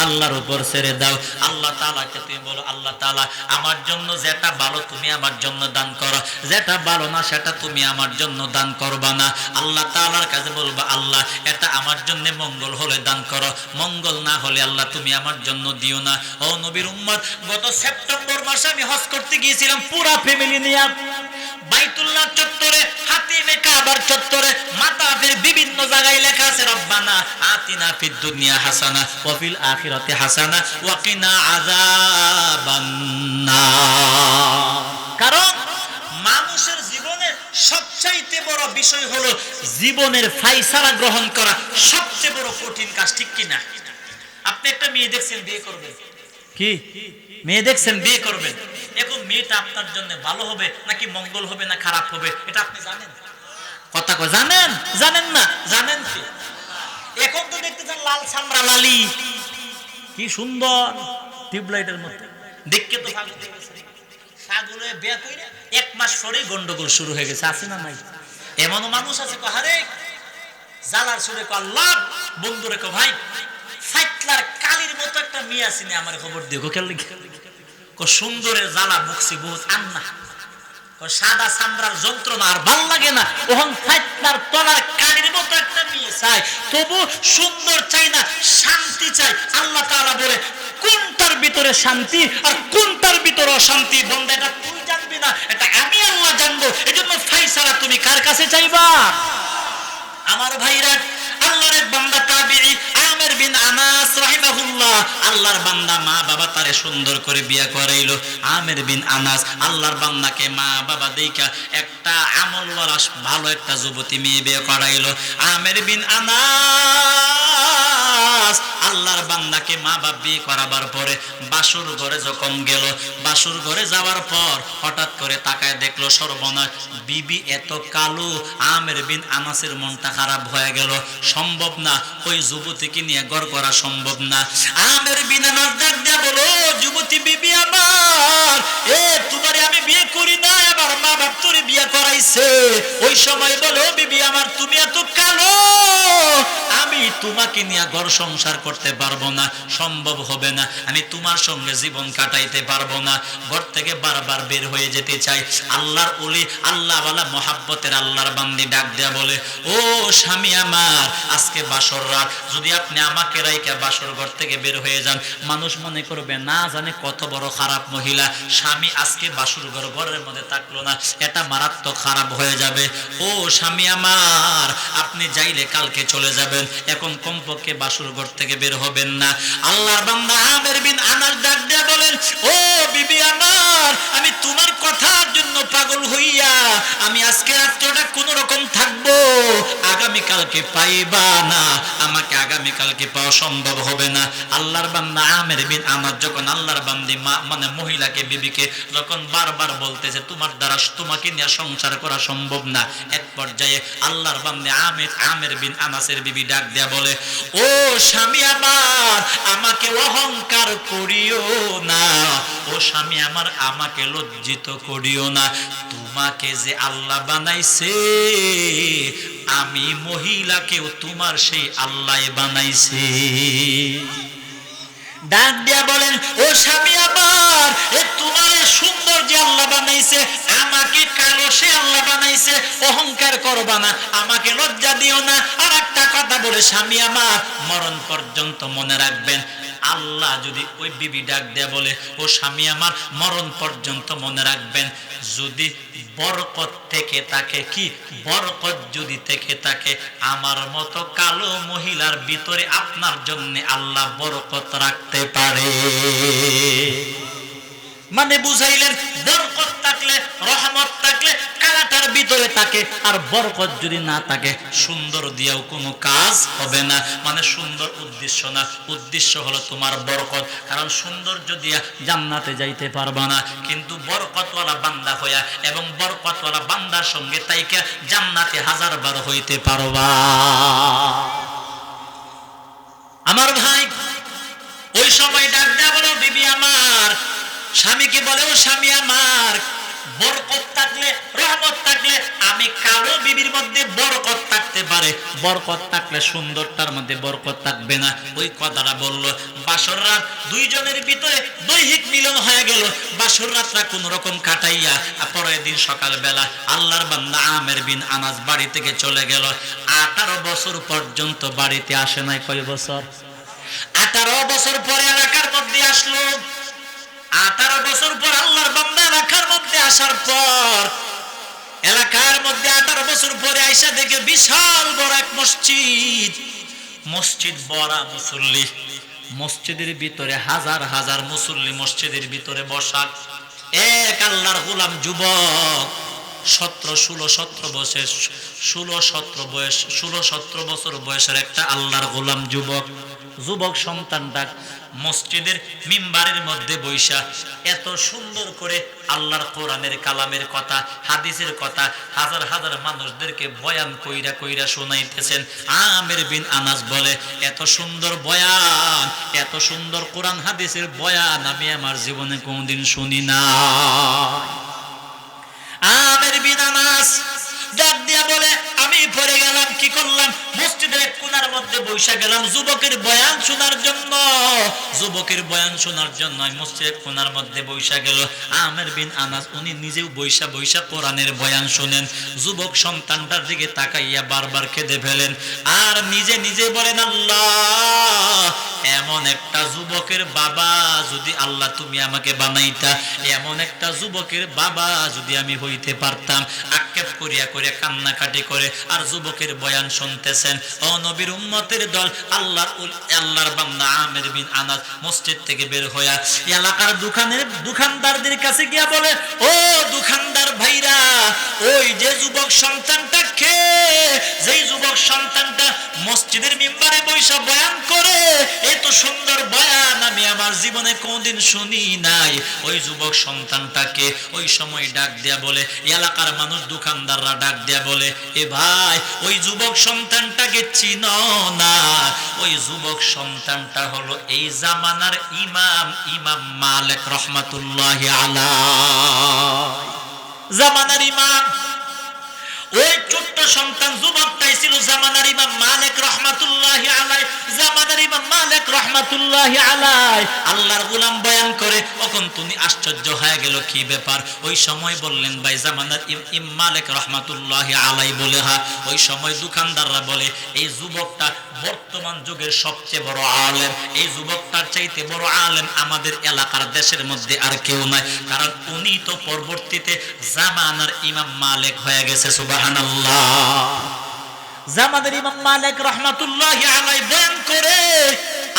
আল্লাহর উপর ছেড়ে দাও। আল্লাহ তাআলাকে তুমি বলো, আল্লাহ তাআলা আমার জন্য যেটা ভালো তুমি আমার জন্য দান করো, যেটা ভালো না সেটা তুমি আমার জন্য দান করবা না। আল্লাহ তাআলার কাছে বলবা, আল্লাহ এটা আমার জন্য মঙ্গল হলে দান করো, মঙ্গল না হলে আল্লাহ তুমি আমার জন্য দিও না। ও নবীর উম্মত, গত সেপ্টেম্বর মাসে আমি হজ করতে গিয়েছিলাম পুরা ফ্যামিলি নিয়ে। বাইতুল্লাহ চত্বরে, হাতিমে কাবার চত্বরে, মাতাফের বিভিন্ন জায়গায় লেখা আছে রব্বানা আতিনা ফিদ দুনিয়া হাসানা ওয়া ফিল আখিরাতি হাসানা ওয়া কিনা আযাবান নার। কারণ মানুষের জীবনের সবচাইতে বড় বিষয় হলো জীবনের ফয়সালা গ্রহণ করা সবচেয়ে বড় কঠিন কাজ, ঠিক কি না? আপনি একটা মেয়ে দেখছেন বিয়ে করবেন, কি মেয়ে দেখছেন বিয়ে করবেন, এখন মেয়েটা আপনার জন্য ভালো হবে নাকি মঙ্গল হবে না খারাপ হবে এটা আপনি জানেন? কথা কয় জানেন? জানেন না? জানেন কি? এখন তো দেখতে চান লাল সামরা লালি, কি সুন্দর টিউবলাইটের মধ্যে দেখতে তো পাগল হয়ে গেছে। পাগলে বিয়ে কইরা এক মাস পরেই গন্ডগোল শুরু হয়ে গেছে, আছে না নাই? এমনও মানুষ আছে কহারে জালার সুরে কয় আল্লাহ, বন্ধুরে কয় ভাই ফাইটলার কালির মতো একটা মেয়ে আছে না, আমার খবর দিও। কেন সুন্দরের জ্বালা বুকছি বহুত আন্না, সাদা চামড়ার যন্ত্রণা আর ভাল লাগে না, ওহন ফাইটলার তলার কালির মতো একটা মেয়ে চাই, তবু সুন্দর চাই না, শান্তি চাই। আল্লাহ তাআলা বলে কোনটার ভিতরে শান্তি আর কোনটার ভিতরে অশান্তি বন্ধ এটা তুই জানবি না, এটা আমি আল্লাহ জানবো। এজন্য ফায়সালা তুমি কার কাছে চাইবা? আমার ভাইরা, আল্লাহর এক বান্দা তাবিঈ আমির বিন আনাস রাহিমাহুল্লাহ, আল্লাহর বান্দা মা বাবা তারে সুন্দর করে বিয়ে করাইলো। আমির বিন আনাস আল্লাহর বান্দাকে মা বাবা দেখা একটা আমলওয়ালা ভালো একটা যুবতী মেয়ে বিয়ে করাইলো। আমির বিন আনাস আল্লাহর বান্দাকে মা বাবা বিয়ে করাবার পরে বাসুর ঘরে যখন গেল, বাসুর ঘরে যাওয়ার পর হঠাৎ করে তাকায় দেখলো সর্বনাশ, বিবি এত কালো। আমির বিন আনাসের মনটা খারাপ হয়ে গেল। সম্ভব না, ওই যুবতীকে নিয়ে ঘর করা সম্ভব না। আমির বিন আনাস ডাক দিয়া বলো, যুবতী বিবি আমার, এ তোমারে আমি বিয়ে করি না, আমার মা বাপ তোরে বিয়ে করাইছে। ওই সময় বলো, বিবি আমার তুমি এত কালো, আমি তোমাকে নিয়ে ঘর সংসার করতে পারবো না, সম্ভব হবে না, আমি তোমার সঙ্গে জীবন কাটাইতে পারবো না, ঘর থেকে বারবার বের হয়ে যেতে চাই। আল্লাহর ওলি, আল্লাহওয়ালা মহাব্বতের আল্লাহর বান্দি ডাক দেয়া বলে, ও স্বামী আমার, আজকে বাসর রাত, যদি আপনি আমাকে রাইখা বাসর ঘর থেকে বের হয়ে যান, মানুষ মনে করবে না জানে কত বড় খারাপ মহিলা, স্বামী আজকে বাসর ঘরের মধ্যে থাকলো না, এটা মারাত্মক খারাপ হয়ে যাবে। ও স্বামী আমার, আপনি যাইলে কালকে চলে যাবেন, এখন কমপক্ষে বাসর ঘর থেকে বের হবেন না। আল্লাহর বান্দা আমির বিন আনাস ডাক দেয়া বলেন, ও বিবি আমার, আমি তোমার কথার জন্য পাগল হইয়া আমি আজকে রাত্রটা কোন রকম থাকবো, আগামী কালকে পাইবা না, আমাকে আগামী কালকে পাওয়া সম্ভব হবে না। আল্লাহর বান্দা আমির বিন আনাস যখন আল্লাহর বান্দি মানে মহিলাকে, বিবিকে যখন বারবার বলতেছে তোমার দ্বারা তোমাকে নিয়ে সংসার করা সম্ভব না, এক পর্যায়ে আল্লাহর বান্দে আমির বিন আনাসের বিবি ডাক দেয়া বলে, ও স্বামী আমার, আমাকে অহংকার করিও না, ও স্বামী আমার, আমাকে লজ্জিত করিও না, তোমাকে যে আল্লাহ বানাইছে, আমি মহিলাকেও তোমার সেই আল্লাহ বানাইছে। ডাক দিয়া বলেন, ও স্বামী আমার, এ তোমার সুন্দর যে আল্লাহ বানাইছে, আমাকে কালো সে আল্লাহ বানাইছে, অহংকার করবা না, আমাকে লজ্জা দিও না। আর একটা কথা বলে, স্বামী আমার, মরণ পর্যন্ত মনে রাখবেন, আল্লাহ যদি, ওই বিবি ডাক দেয়া বলে, ও স্বামী আমার, মরণ পর্যন্ত মনে রাখবেন, যদি বরকত থেকে থাকে, কি বরকত যদি থেকে থাকে, আমার মতো কালো মহিলার ভিতরে আপনার জন্য আল্লাহ বরকত রাখতে পারে। মানে বুঝাইলেন বরকত থাকলে, রহমত থাকলে কালাটার ভিতরে থাকে, আর বরকত যদি না থাকে সুন্দর দিয়েও কোনো কাজ হবে না। মানে সুন্দর উদ্দেশ্য না, উদ্দেশ্য হলো তোমার বরকত, কারণ সৌন্দর্য দিয়া জান্নাতে যাইতে পারবা না, কিন্তু বরকতওয়ালা বান্দা হইয়া এবং বরকতওয়ালা বান্দার সঙ্গে তাইকে জান্নাতে হাজারবার হইতে পারবা। আমার ভাই ওই সময় ডাক দেয়া বলো, বিবি আমার, স্বামীকে বলে, ও স্বামী আমার, বরকত থাকলে, রহমত থাকলে, আমি কারো বিবির মধ্যে বরকত থাকতে পারে, বরকত থাকলে সুন্দরটার মধ্যে বরকত থাকবে না। ওই কথাটা বললো। বাসর রাত দুইজনের ভিতরে দৈহিক মিলন হয়ে গেল। বাসর রাতটা কোন রকম কাটাইয়া পরের দিন সকালবেলা আল্লাহর বান্দা আমের বিন আনাস বাড়ি থেকে চলে গেল। 18 বছর পর্যন্ত বাড়িতে আসে নাই। কয় বছর? 18 বছর পরে এলাকার মধ্যে আসলো। 18 বছর পর আল্লাহর বান্দা এলাকার মধ্যে আসার পর, এলাকার মধ্যে 18 বছর পরে আইসা দেখে বিশাল বড় এক মসজিদ, মসজিদ বড়া মুসল্লি, মসজিদের ভিতরে হাজার হাজার মুসল্লি, মসজিদের ভিতরে বসা। এক আল্লাহর গোলাম যুবক, 17 বছর 16-17 বছর বয়সের একটা আল্লাহর গোলাম যুবক, যুবক সন্তানটা মসজিদের মিম্বারের মধ্যে বৈশা এত সুন্দর করে আল্লাহর কোরআনের কালামের কথা, হাদিসের কথা হাজার হাজার মানুষদেরকে বয়ান কইরা কইরা শোনাইতেছেন। আমের বিন আনাস বলে, এত সুন্দর বয়ান, এত সুন্দর কোরআন হাদিসের বয়ান আমি আমার জীবনে কোনদিন শুনি না। আমের বিন আনাস ডাক দিয়া বলে, আমি পড়ে গেলাম, কি করলাম, মসজিদের এক কোণার মধ্যে বৈশা গেলাম যুবকের বয়ান শোনার জন্য। যুবকের বয়ান শোনার জন্য মসজিদের কোণার মধ্যে বৈশা গেল। আমের বিন আনাস উনি নিজেও বৈশা বৈশা কোরআনের বয়ান শোনেন। যুবক সন্তানটার দিকে তাকাইয়া বারবার কেঁদে ফেলেন, আর নিজে নিজে বলেন, আল্লাহ, এমন একটা যুবকের বাবা যদি আল্লাহ তুমি আমাকে বানাইতা, এমন একটা যুবকের বাবা যদি আমি হইতে পারতাম। আক্ষেপ করিয়া করে কান্নাকাটি করে আর যুবকের বয়ান শুনতেছেন। ও নবীর উম্মতের দল, আল্লাহর বান্দা আমের বিন আনাস মসজিদ থেকে বের হইয়া এলাকার দোকানদারদের কাছে গিয়া বলে, ও দোকানদার ভাইরা, ওই যে যুবক সন্তানটাকে, যেই যুবক সন্তানটা মসজিদের মিম্বারে বৈশা বয়ান করে, এত সুন্দর বয়ান আমি আমার জীবনে কোনদিন শুনি নাই, ওই যুবক সন্তানটাকে। ওই সময় ডাক দেয়া বলে, এলাকার মানুষ দোকানদাররা ডাক দেয়া বলে, এ ভাই, ওই যুবক সন্তানটাকে চিনো না? ওই যুবক সন্তানটা হলো এই জামানার ইমাম মালিক রহমাতুল্লাহি আলাইহি, জামানার ইমাম। ওই ছোট্ট সন্তান যুবকটাই ছিল জামানার ইমাম মালিক রহমাতুল্লাহি আলাইহি। জামানার ইমাম মালিক রহমাতুল্লাহি আলাইহি আল্লাহর গোলাম বয়ান করে, তখন তুমি আশ্চর্য হয়ে গেল, কি ব্যাপার? ওই সময় বললেন, ভাই জামানার ইমাম মালিক রহমাতুল্লাহি আলাইহি বলে, হ্যাঁ। ওই সময় দোকানদাররা বলে, এই যুবকটা বর্তমান যুগের সবচেয়ে বড় আলেম, এই যুবকটার চাইতে বড় আলেম আমাদের এলাকার দেশের মধ্যে আর কেউ নাই, কারণ উনি তো পরবর্তীতে জামানার ইমাম মালিক হয়ে গেছে। সুবহানাল্লাহ। জামানার ইমাম মালিক রহমাতুল্লাহি আলাইহি বয়ান করে,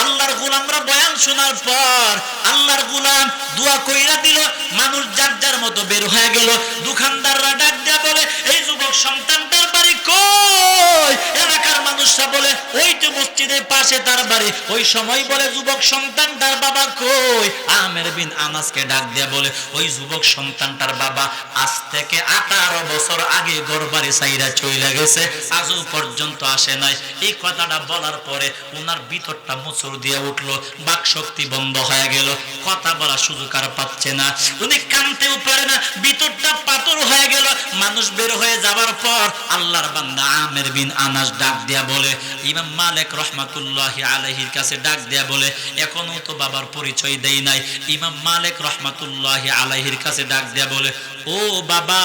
আল্লাহর গোলামরা বয়ান শোনার পর আল্লাহর গোলাম দোয়া কইরা দিল, মানুষ যার যার মতো বের হয়ে গেল। দোকানদাররা ডাক দেয়া বলে, এই যুবক সন্তানটার বাড়ি কই? এলাকার মানুষরা বলে, ওই তো মসজিদের পাশে তার বাড়ি। ওই সময় বলে, যুবক সন্তানটার বাবা কই? আমের বিন আনাসকে ডাক দেয়া বলে, ওই যুবক সন্তানটার বাবা আজ থেকে 18 বছর আগে ঘর বাড়ি ছাইরা চলে গেছে, আজও পর্যন্ত আসে নাই। এই কথাটা বলার পরে ওনার ভিতরটা মোচড় দিয়ে উঠলো, বাক শক্তি বন্ধ হয়ে গেল, কথা বলার সুযোগ আর পাচ্ছে না, উনি কানতেও পারে না, ভিতরটা পাথর হয়ে গেল। মানুষ বের হয়ে যাবার পর আল্লাহর বান্দা আমের বিন আনাস ডাক দেয়া বলে, ইমাম মালিক রহমাতুল্লাহি আলাইহির কাছে ডাক দেয়া বলে, এখনো তো বাবার পরিচয় দেই নাই। ইমাম মালিক রহমাতুল্লাহি আলাইহির কাছে ডাক দেয়া বলে, ও ও বাবা,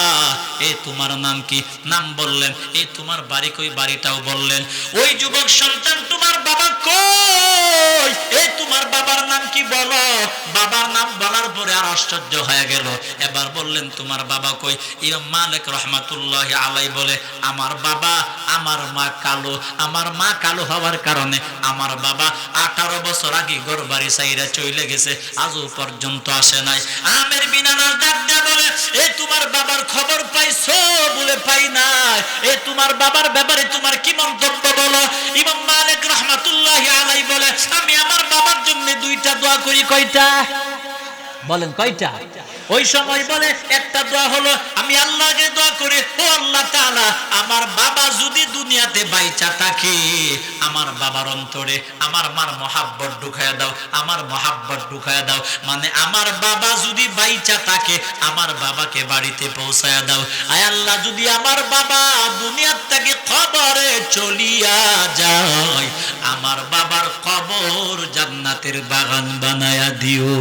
এ তোমার নাম কি? নাম বললেন। এ তোমার বাড়ি কই? বাড়িটাও বললেন। ওই যুবক সন্তান, তোমার বাবা কই? এ তোমার বাবার নাম কি? বলো। বাবার নাম বলার পরে আর আশ্চর্য হয়ে গেল। এবার বললেন তোমার বাবা কই? ইমাম মালিক রহমাতুল্লাহি আলাইহি বলে, আমার বাবা, আমার মা কালো। আমার মা কালো হওয়ার কারণে আমার বাবা 18 বছর আগে ঘর বাড়ি ছাইরা চলে গেছে, আজও পর্যন্ত আসে নাই। আমের বিন আনাস ডাক দেয়া বলে, এ তোমার বাবার খবর পাইছো? বলে পাই নাই। এ তোমার বাবার ব্যাপারে তোমার কি মন্তব্য বলো? ইমাম মালিক রহমাতুল্লাহি আলাইহি বলে, আমি আমার বাবার জন্য 2টা দোয়া করি। কয়টা? বলেন কয়টা? ওই সময় বলে একটা দোয়া হলো, আমি আল্লাহকে দোয়া করি, ও আল্লাহ তাআলা, আমার বাবা যদি দুনিয়াতে বাইচা থাকে, আমার বাবার অন্তরে আমার মার মহাব্বত ঢুকায়া দাও, আমার মহাব্বত ঢুকায়া দাও। মানে আমার বাবা যদি বাইচা থাকে, আমার বাবাকে বাড়িতে পৌঁছায়া দাও। আয় আল্লাহ, যদি আমার বাবা দুনিয়ার থেকে কবরে চলিয়া যায়, আমার বাবার কবর জান্নাতের বাগান বানায়া দিও।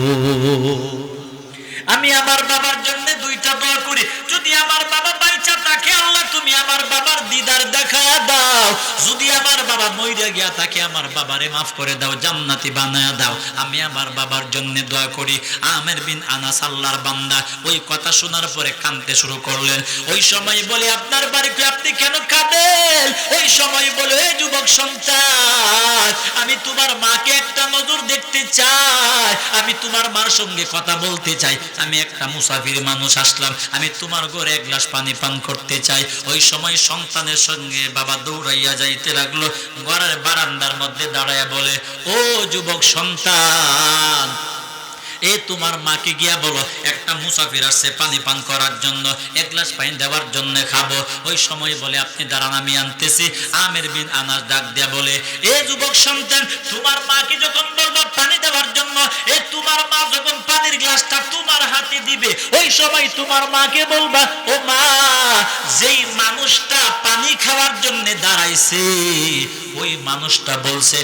আমি আমার বাবার জন্য 2টা দোয়া করি। যদি আমার বাবা বাইচা থাকে, আল্লাহ তুমি আমার বাবার দিদার দেখা দাও। যদি আমার বাবা মইরা গিয়া থাকে, আমার বাবারে মাফ করে দাও, জান্নাতি বানায়া দাও। আমি আমার বাবার জন্য দোয়া করি। আমের বিন আনাস আল্লাহর বান্দা ওই কথা শোনার পরে কাঁদতে শুরু করলেন। ওই সময় বলে, আপনার বাড়িতে আপনি কেন কাঁদেন? ওই সময় বলে, এই যুবক সন্তান, আমি তোমার মাকে একটা নজর দেখতে চাই, আমি তোমার মার সঙ্গে কথা বলতে চাই। আমি একটা মুসাফির মানুষ আসলাম, আমি তোমার ঘরে 1 গ্লাস পানি পান করতে চাই। ওই সময় সন্তানের সঙ্গে বাবা দৌড়াইয়া যাইতে লাগলো। ঘরের বারান্দার মধ্যে দাঁড়াইয়া বলে, ও যুবক সন্তান, এ তোমার মাকে গিয়া বলো একটা মুসাফির আসছে পানি পান করার জন্য, 1 গ্লাস পানি দেওয়ার জন্য খাবো। ওই সময় বলে, আপনি দাঁড়ান, আমি আনতেছি। আমের বিন আনাস ডাক দিয়া বলে, এ যুবক সন্তান, তোমার মাকে যখন বলবো পানি দেওয়ার জন্য, এ তোমার মা যখন পানির গ্লাসটা তোমার হাতে দিবে, ওই সময় তোমার মাকে বলবা, ও মা, যেই মানুষটা পানি খাওয়ার জন্য দাঁড়াইছে, ওই মানুষটা বলছে,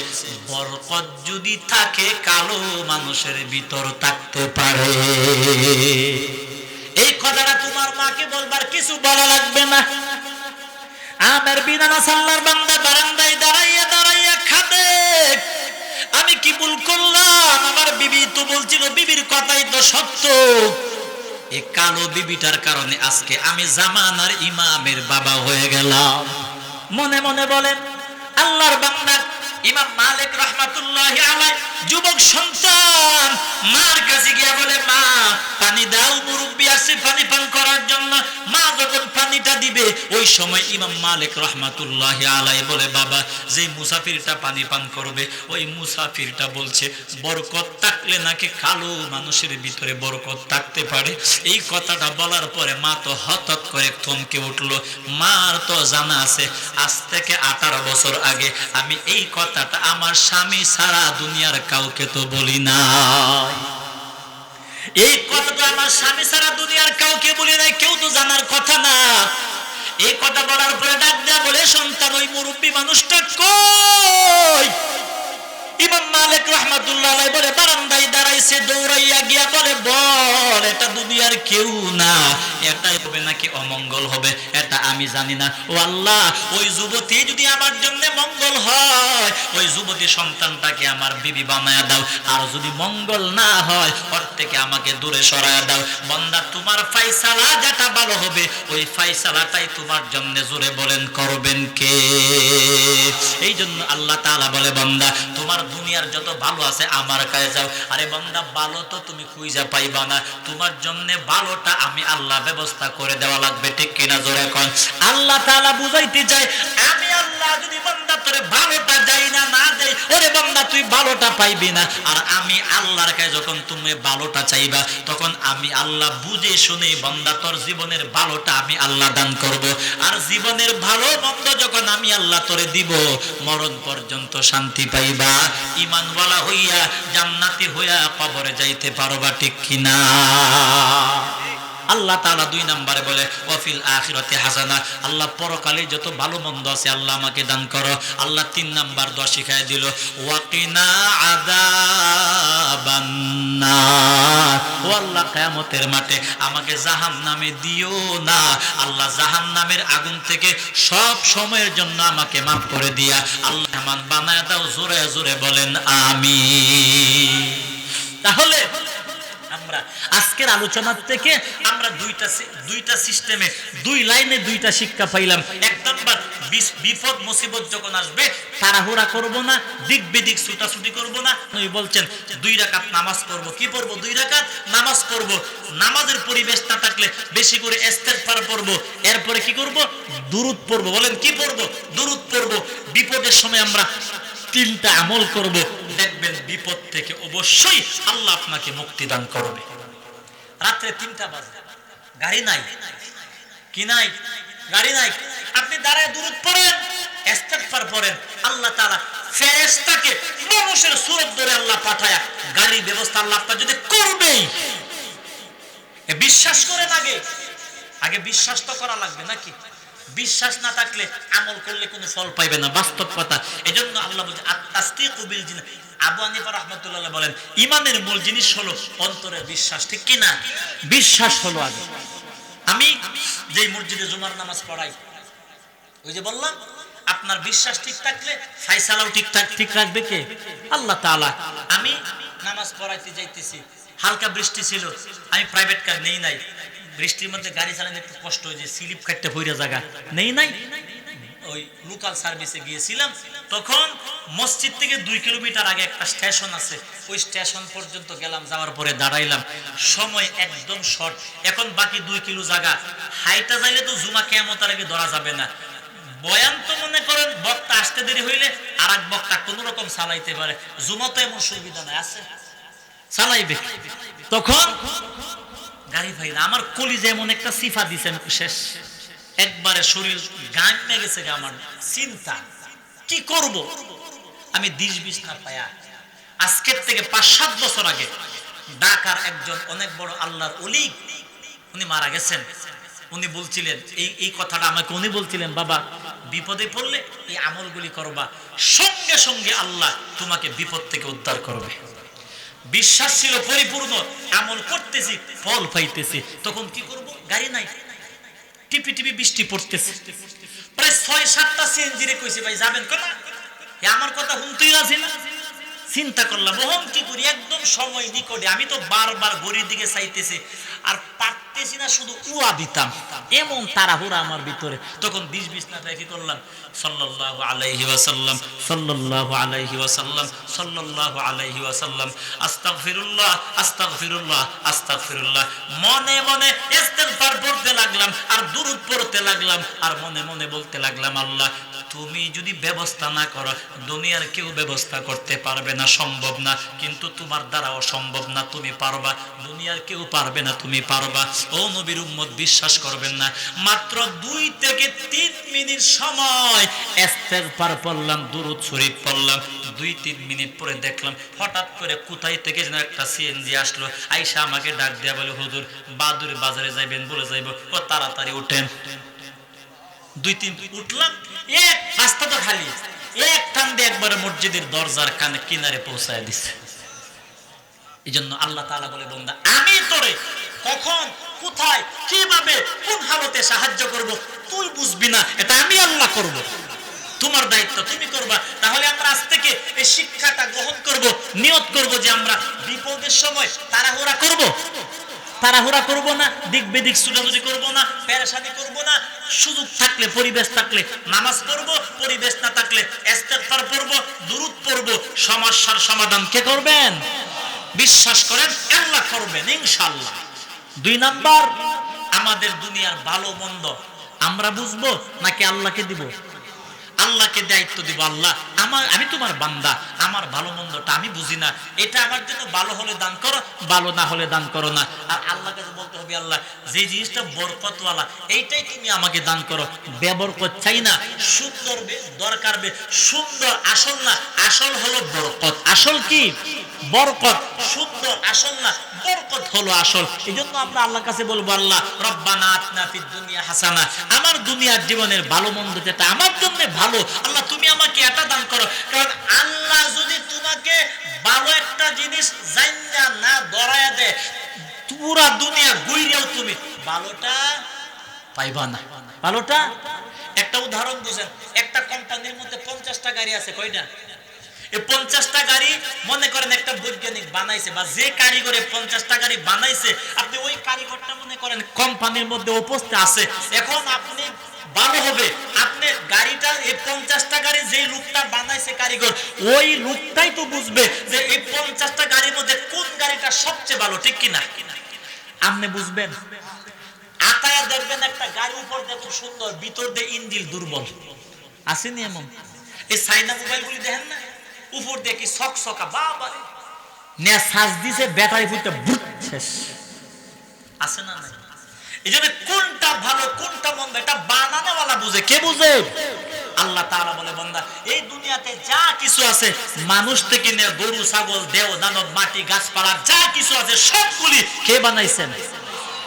বরকত যদি থাকে কালো মানুষের ভিতর থাকতে পারে। এই কথাটা তোমার মাকে বলবার কিছু বলা লাগবে না। আমের বিন আনাস আল্লাহর বান্দা বারান্দায় দাঁড়াইয়া দাঁড়াইয়া খাবে। আমি কি ভুল করলাম? আমার বিবি তো বলছিল, বিবির কথাই তো সত্য। এই কালো বিবিটার কারণে আজকে আমি জামানার ইমামের বাবা হয়ে গেলাম। মনে মনে বলেন, আল্লাহর বান্দা ইমাম মালিক রহমাতুল্লাহি আলাইহি যুবক সন্তান মার কাছে গিয়া বলে, মা পানি দাও, মুরব্বি আসছে পানি পান করার জন্য। মা যখন পানিটা দিবে, ওই সময় ইমাম মালিক রহমাতুল্লাহি আলাইহি বলে, বাবা, যে মুসাফিরটা পানি পান করবে, ওই মুসাফিরটা বলছে বরকত থাকলে নাকি কালো মানুষের ভিতরে বরকত থাকতে পারে। এই কথাটা বলার পরে মা তো হঠাৎ করে থমকে উঠলো। মার তো জানা আছে, আজ থেকে 18 বছর আগে আমি এই কথাটা আমার স্বামী ছাড়া দুনিয়ার কাউকে তো বলি নাই। এই কথাটা আমার স্বামী ছাড়া দুনিয়ার কাউকে বলি নাই, কেউ তো জানার কথা না। এই কথা বলার পরে ডাক দেয়া বলে, সন্তান, ওই মুরব্বী মানুষটা কই? ইমাম মালিক রাহমাতুল্লাহ আলাইহি বলে, বারান্দায় দাঁড়াইছে। দৌড়াইয়া গিয়া বলে, বল, এটা দুনিয়ার কেউ না, এটাই হবে নাকি অমঙ্গল হবে, এটা আমি জানি না। ও আল্লাহ, ওই যুবতী যদি আমার জন্য মঙ্গল হয়, ওই যুবতী সন্তানটাকে আমার বিবি বানায়া দাও। আর যদি মঙ্গল না হয়, ওর থেকে আমাকে দূরে সরায়া দাও। বান্দা, তোমার ফয়সালা যেটা ভালো হবে, ওই ফয়সালাটাই তোমার জন্য, জোরে বলেন, করবেন কে? এই জন্য আল্লাহ তাআলা বলে, বান্দা, তোমার দুনিয়ার যত ভালো আছে আমার কাছে যাও। আরে বান্দা, ভালো তো তুমি খুঁজে পাইবা না, তোমার জন্য ভালোটা আমি আল্লাহ ব্যবস্থা করে দেওয়া লাগবে, ঠিক কিনা? জোরে কোন। আল্লাহ তাআলা বুঝাইতে চায়, আমি আল্লাহ যদি বান্দা তোরে ভালোটা যাই না না দেই, ওরে বান্দা তুই ভালোটা পাইবি না। আর আমি আল্লাহর কাছে যখন তুমি ভালোটা চাইবা, তখন আমি আল্লাহ বুঝে শুনে বান্দা তোর জীবনের ভালোটা আমি আল্লাহ দান করব। আর জীবনের ভালো মন্দ যখন আমি আল্লাহ তোরে দিব, মরণ পর্যন্ত শান্তি পাইবা, ঈমানওয়ালা হইয়া জান্নাতি হইয়া কবরে যাইতে পারবা, ঠিক কিনা? আল্লাহ তাআলা 2 নম্বরে বলে, ওয়াফিল আখিরাতি হাসানা, আল্লাহ পরকালে যত ভালো মন্দ আছে আল্লাহ আমাকে দান করো। আল্লাহ 3 নাম্বার দোয়া শিখায় দিল, ওয়াকিনা আযাবান্নার, ও আল্লাহ কিয়ামতের মাঠে আমাকে জাহান্নামে দিও না, আল্লাহ জাহান্নামের আগুন থেকে সব সময়ের জন্য আমাকে মাফ করে দিয়া আল্লাহ মান বানায় দাও। জোরে জোরে বলেন আমিন। তাহলে আমরা আজকের আলোচনার থেকে আমরা দুইটা সিস্টেমে দুই লাইনে দুইটা শিক্ষা পাইলাম। এক নাম্বার, বিপদ মুসিবত যখন আসবে তাড়াহুড়া করব না, দিক বিদিক ছুটাছুটি করব না। নবী বলছেন 2 রাকাত নামাজ পড়ব। কি পড়ব? 2 রাকাত নামাজ পড়ব। নামাজের পরিবেশ না থাকলে বেশি করে ইস্তেগফার পড়ব। এরপরে কি করব? দুরূদ পড়ব। বলেন কি পড়ব? দুরূদ পড়ব। বিপদের সময় আমরা 3টা আমল করব, দেখবেন বিপদ থেকে অবশ্যই আল্লাহ আপনাকে মুক্তি দান করবে। রাত্রে 3টা বাজে, গাড়ি নাই, কি নাই? গাড়ি নাই। আপনি দাঁড়ায় দুরূদ পড়েন, ইস্তেগফার পড়েন, আল্লাহ তাআলা ফেরেশতাকে মানুষের সূরত ধরে আল্লাহ পাঠায়া গাড়ির ব্যবস্থা আল্লাহ আপনার যদি করবেই। বিশ্বাস করেন, আগে বিশ্বাস তো করা লাগবে নাকি? বিশ্বাস না থাকলে আমল করলে কোনো ফল পাইবে না, বাস্তব কথা। এজন্য আল্লাহ বলেন আত-তাসদীকু বিল জিন। আবু হানিফা রাহমাতুল্লাহ বলেন ঈমানের মূল জিনিস হলো অন্তরের বিশ্বাস, ঠিক কি না? বিশ্বাস হলো আগে। আমি যেই মসজিদে জুমার নামাজ পড়াই, ওই যে বললাম আপনার বিশ্বাস ঠিক থাকলে ফায়সালাও ঠিক রাখবে কে? আল্লাহ তাআলা। আমি নামাজ পড়াইতে যাইতেছি, হালকা বৃষ্টি ছিল, আমি প্রাইভেট কার নেই নাই, বৃষ্টির মধ্যে গাড়ি চালানো একটু কষ্ট হয়ে যায়, স্লিপ কাটতে পড়ে জায়গা নেই নাই, ওই লোকাল সার্ভিসে গিয়েছিলাম। তখন মসজিদ থেকে 2 কিলোমিটার আগে একটা স্টেশন আছে, ওই স্টেশন পর্যন্ত গেলাম, যাওয়ার পরে দাঁড়াইলাম, সময় একদম শর্ট, এখন বাকি 2 কিলো জায়গা। হাইটা যাইলে তো জুমা কিয়ামতের আগে ধরা যাবে না। বয়ান তো মনে করেন বক্তা আসতে দেরি হইলে আর এক বক্তা কোন রকম চালাইতে পারে, জুমা তো এমন সুবিধা নাই, আছে চালাইবে। তখন গাড়ি ভাই আমার কলিজা এমন একটা সিফা দিছেন, শেষ একবারে শরীর গামে গেছে। আমার চিন্তা কি করব, আমি দিশ বিশ না পায়া আজকের থেকে 5-7 বছর আগে ঢাকার একজন অনেক বড় আল্লাহর ওলি, উনি মারা গেছেন। উনি বলছিলেন এই কথাটা আমাকে, উনি বলছিলেন বাবা বিপদে পড়লে এই আমলগুলি করবা, সঙ্গে সঙ্গে আল্লাহ তোমাকে বিপদ থেকে উদ্ধার করবে। বিশ্বাস ছিল পরিপূর্ণ, আমল করতেছি, ফল পাইতেছি। তখন কি করব? গাড়ি নাই, টিপি টিপি বৃষ্টি পড়তেছে, প্রায় 6-7টা সিএনজি রে কইছি ভাই যাবেন কোন? আমার কথা শুনতেই আছে না। চিন্তা করলাম ওহম কি করি, একদম সময় নিকটে, আমি তো বারবার ঘড়ির দিকে চাইতেছি আর পারতেছি না, শুধু উয়া দিতাম, এমন তাড়াহুড়া আমার ভিতরে। তখন বিষ না কি করলাম, সাল্লাল্লাহু আলাইহি ওয়াসাল্লাম, সাল্লাল্লাহু আলাইহি ওয়াসাল্লাম, সাল্লাল্লাহু আলাইহি ওয়াসাল্লাম, আস্তাগফিরুল্লাহ, আস্তাগফিরুল্লাহ, আস্তাগফিরুল্লাহ, মনে মনে ইস্তিগফার পড়তে লাগলাম আর দুরূদ পড়তে লাগলাম আর মনে মনে বলতে লাগলাম আল্লাহ তুমি যদি ব্যবস্থা না করো দুনিয়ার কেউ ব্যবস্থা করতে পারবে না, সম্ভব না, কিন্তু তোমার দ্বারা অসম্ভব না, তুমি পারবা, দুনিয়ার কেউ পারবে না, তুমি পারবা। ও নবীর উম্মত বিশ্বাস করবেন না, মাত্র 2 থেকে 3 মিনিট সময় ইস্তিগফার পড়লাম, দুরূদ শরীফ পড়লাম, 2-3 মিনিট পরে দেখলাম হঠাৎ করে কোথায় থেকে যেন একটা সিএনজি আসলো, আইসা আমাকে ডাক দেয়া বলে হুজুর বাদুর বাজারে যাইবেন, বলে যাইব, ও তাড়াতাড়ি উঠেন। 2-3 উঠলাম, এক রাস্তা তো খালি, এক টান দিয়ে একবারে মসজিদের দরজার কিনারে পৌঁছায় দিছে। এই জন্য আল্লাহ তাআলা বলে বান্দা আমি তোরে কখন কোথায় কিভাবে কোন হালতে সাহায্য করব তুই বুঝবি না, এটা আমি আল্লাহ করব, তোমার দায়িত্ব তুমি করবা। তাহলে আমরা আজ থেকে এই শিক্ষাটা গ্রহণ করব, নিয়ত করব যে আমরা বিপদের সময় তাড়াহুড়া করব না, দিক বিদিক ছুটাছুটি করব না, পেরেশানি করব না, সুযোগ থাকলে পরিবেশ থাকলে নামাজ পড়ব, পরিবেশ না থাকলে ইস্তিগফার পড়ব, দুরূদ পড়ব। সমস্যার সমাধান কে করবেন? বিশ্বাস করেন আল্লাহ করবেন ইনশাআল্লাহ। 2 নাম্বার, আমাদের দুনিয়ার ভালো মন্দ আমরা বুঝবো নাকি আল্লাহকে দিব? আল্লাহকে দায়িত্ব দিব, আল্লাহ আমি তোমার বান্দা, আমার ভালো মন্দটা আমি বুঝি না, এটা আমার জন্য ভালো হলে দান করো, ভালো না হলে দান করো না। আর আল্লাহকে বলতে হবে আল্লাহ যে জিনিসটা বরকতওয়ালা এইটাই তুমি আমাকে দান করো, বেবরকত চাই না, সুন্দর দরকার, সুন্দর আসল না, আসল হলো বরকত। আসল কি? বরকত। সুন্দর আসল না, বরকত হলো আসল। এজন্য আমরা আল্লাহর কাছে বলবো আল্লাহ রব্বানা আতিনা ফিদ দুনিয়া হাসানা, আমার দুনিয়ার জীবনের ভালো মন্দ যেটা আমার জন্য ভালো আল্লাহ তুমি আমাকে এটা দান করো। কারণ আল্লাহ যদি তোমাকে ভালো একটা জিনিস জান্না না ধরায়া দেয়, পুরা দুনিয়া ঘুরেও তুমি ভালোটা পাইবা না। ভালোটা একটা উদাহরণ বুঝেন, একটা কোম্পানির মধ্যে 50টা গাড়ি আছে, কয়টা? এই 50টা গাড়ি মনে করেন একটা বৈজ্ঞানিক বানাইছে, বা যে কারিগরে 50টা গাড়ি বানাইছে, আপনি ওই কারিগরটা মনে করেন কোম্পানির মধ্যে উপস্থিত আছে। এখন আপনি ভালো হবে, আপনি গাড়িটা এই 50টা গাড়ি যে লোকটা বানাইছে কারিগর, ওই লোকটাই তো বুঝবে যে এই 50টা গাড়ির মধ্যে কোন গাড়িটা সবচেয়ে ভালো, ঠিক কিনা? আপনি বুঝবেন। আতায়া দেখবেন একটা গাড়ি উপর দিয়ে খুব সুন্দর, ভিতর দিয়ে ইঞ্জিন দুর্বল, আসেনি এমন? এই চাইনা মোবাইলগুলি দেখেন না, উপর দিয়ে কি সকসকা, বাবা নে সাজ দিছে, ব্যাটারি ফুটে বুট শেষ, আছে না? নাই। এই জন্য কোনটা ভালো কোনটা মন্দ এটা বানানোওয়ালা বুঝে। কে বুঝে? আল্লাহ তাআলা বলে, বান্দা এই দুনিয়াতে যা কিছু আছে, মানুষ থেকে নিয়ে গরু ছাগল দেও দানব মাটি গাছপালা যা কিছু আছে সবগুলি কে বানাইছেন?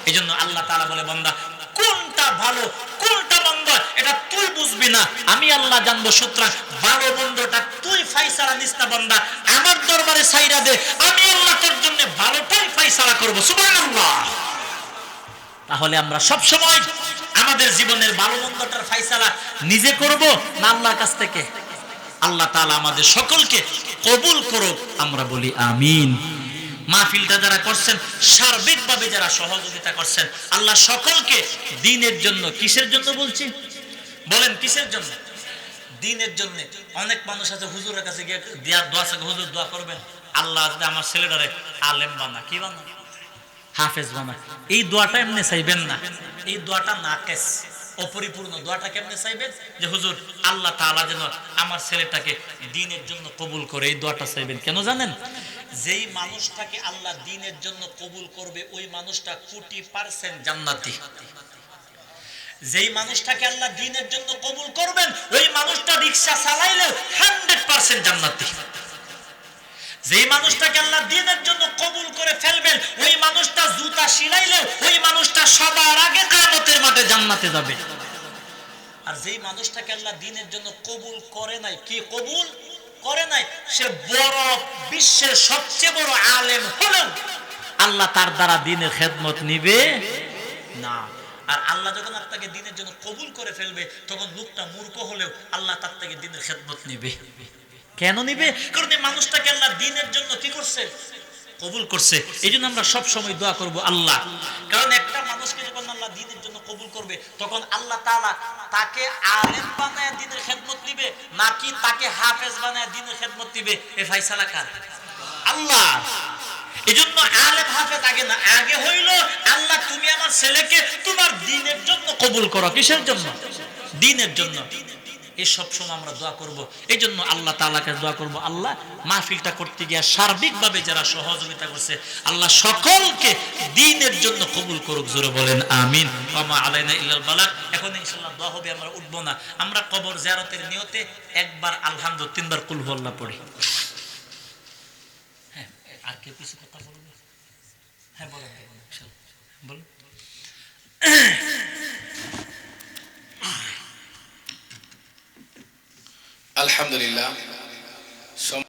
এই জন্য আল্লাহ তাআলা বলে, বান্দা কোনটা ভালো কোনটা মন্দ এটা তুই বুঝবি না, আমি আল্লাহ জানবো। সুতরাং ভালো মন্দটা তুই ফায়সালা নিস না বান্দা, আমার দরবারে ছাইরা দে, আমি আল্লাহ তোর জন্য ভালোটাই ফায়সালা করব। সুবহানাল্লাহ। তাহলে আমরা সব সময় আমাদের জীবনের ভালো মন্দটার ফায়সালা নিজে করব না আল্লাহর কাছ থেকে? আল্লাহ তাআলা আমাদের সকলকে কবুল করুক, আমরা বলি আমিন। মাহফিলটা যারা করছেন, সার্বিকভাবে যারা সহযোগিতা করছেন, আল্লাহ সকলকে দ্বীনের জন্য, কিসের জন্য বলছি বলেন, কিসের জন্য? দ্বীনের জন্য। অনেক মানুষ আছে হুজুরের কাছে গিয়ে দোয়া চায়, হুজুর দোয়া করবেন, আল্লাহ আমার ছেলেটারে আলেম বানা, কি বানা, হাফেজ বানা। এই দোয়াটা এমনি চাইবেন না, এই দোয়াটা নাকেস, অপরিপূর্ণ। দোয়াটা কেমনে চাইবেন? যে হুজুর আল্লাহ তাআলা যেন আমার ছেলেটাকে দ্বীনের জন্য কবুল করে, এই দোয়াটা চাইবেন। কেন জানেন? যেই মানুষটাকে আল্লাহ দ্বীনের জন্য কবুল করবে ওই মানুষটা 100% জান্নাতি। যেই মানুষটাকে আল্লাহ দ্বীনের জন্য কবুল করবেন ওই মানুষটা রিকশা চালাইলেও 100% জান্নাতি। যেই মানুষটাকে আল্লাহ দ্বীনের জন্য কবুল করে ফেলবেন ওই মানুষটা জুতা সিলাইলেও ওই মানুষটা সবার আগে কিয়ামতের মাঠে জান্নাতে যাবে। আর যেই মানুষটাকে আল্লাহ দ্বীনের জন্য কবুল করে নাই, কি কবুল করে নাই, সে বড় বিশ্বের সবচেয়ে বড় আলেম হলেও আল্লাহ তার দ্বারা দ্বীনের খেদমত নিবে না। আর আল্লাহ যখন আপনাকে দ্বীনের জন্য কবুল করে ফেলবে তখন লোকটা মূর্খ হলেও আল্লাহ তার থেকে দ্বীনের খেদমত নিবে। কেন নিবে? কারণ এই মানুষটাকে আল্লাহ দ্বীনের জন্য কি করছে? কবুল করছে। এই জন্য আমরা সব সময় দোয়া করব আল্লাহ, কারণ একটা মানুষকে যখন আল্লাহ দ্বীনের জন্য কবুল করবে তখন আল্লাহ তাআলা তাকে আলেম বানায় দ্বীনের খেদমত দিবে নাকি তাকে হাফেজ বানায় দ্বীনের খেদমত দিবে, এই ফয়সালা কার? আল্লাহ। এই জন্য আলেম হাফেজ আগে না, আগে হইল আল্লাহ তুমি আমার ছেলেকে তোমার দ্বীনের জন্য কবুল করো। কিসের জন্য? দ্বীনের জন্য। এই সব সময় আমরা দোয়া করব। এই জন্য আল্লাহ তাআলাকে দোয়া করব, আল্লাহ মাহফিলটা করতে গিয়ে সার্বিকভাবে যারা সহযোগিতা করছে আল্লাহ সকলকে দ্বীনের জন্য কবুল করুক। জোরে বলেন আমিন। ওয়া মা আলাইনা ইল্লাল বালাগ। এখন ইনশাআল্লাহ দোয়া হবে, আমরা উঠবো না। আমরা কবর জিয়ারতের নিয়তে একবার আলহামদুলিল্লাহ, 3 বার কুল হুয়াল্লাহ পড়ি। হ্যাঁ, আর কে কিছু কথা বলবে? হ্যাঁ বলেন, ইনশাআল্লাহ বলুন। আলহামদুলিল্লাহ।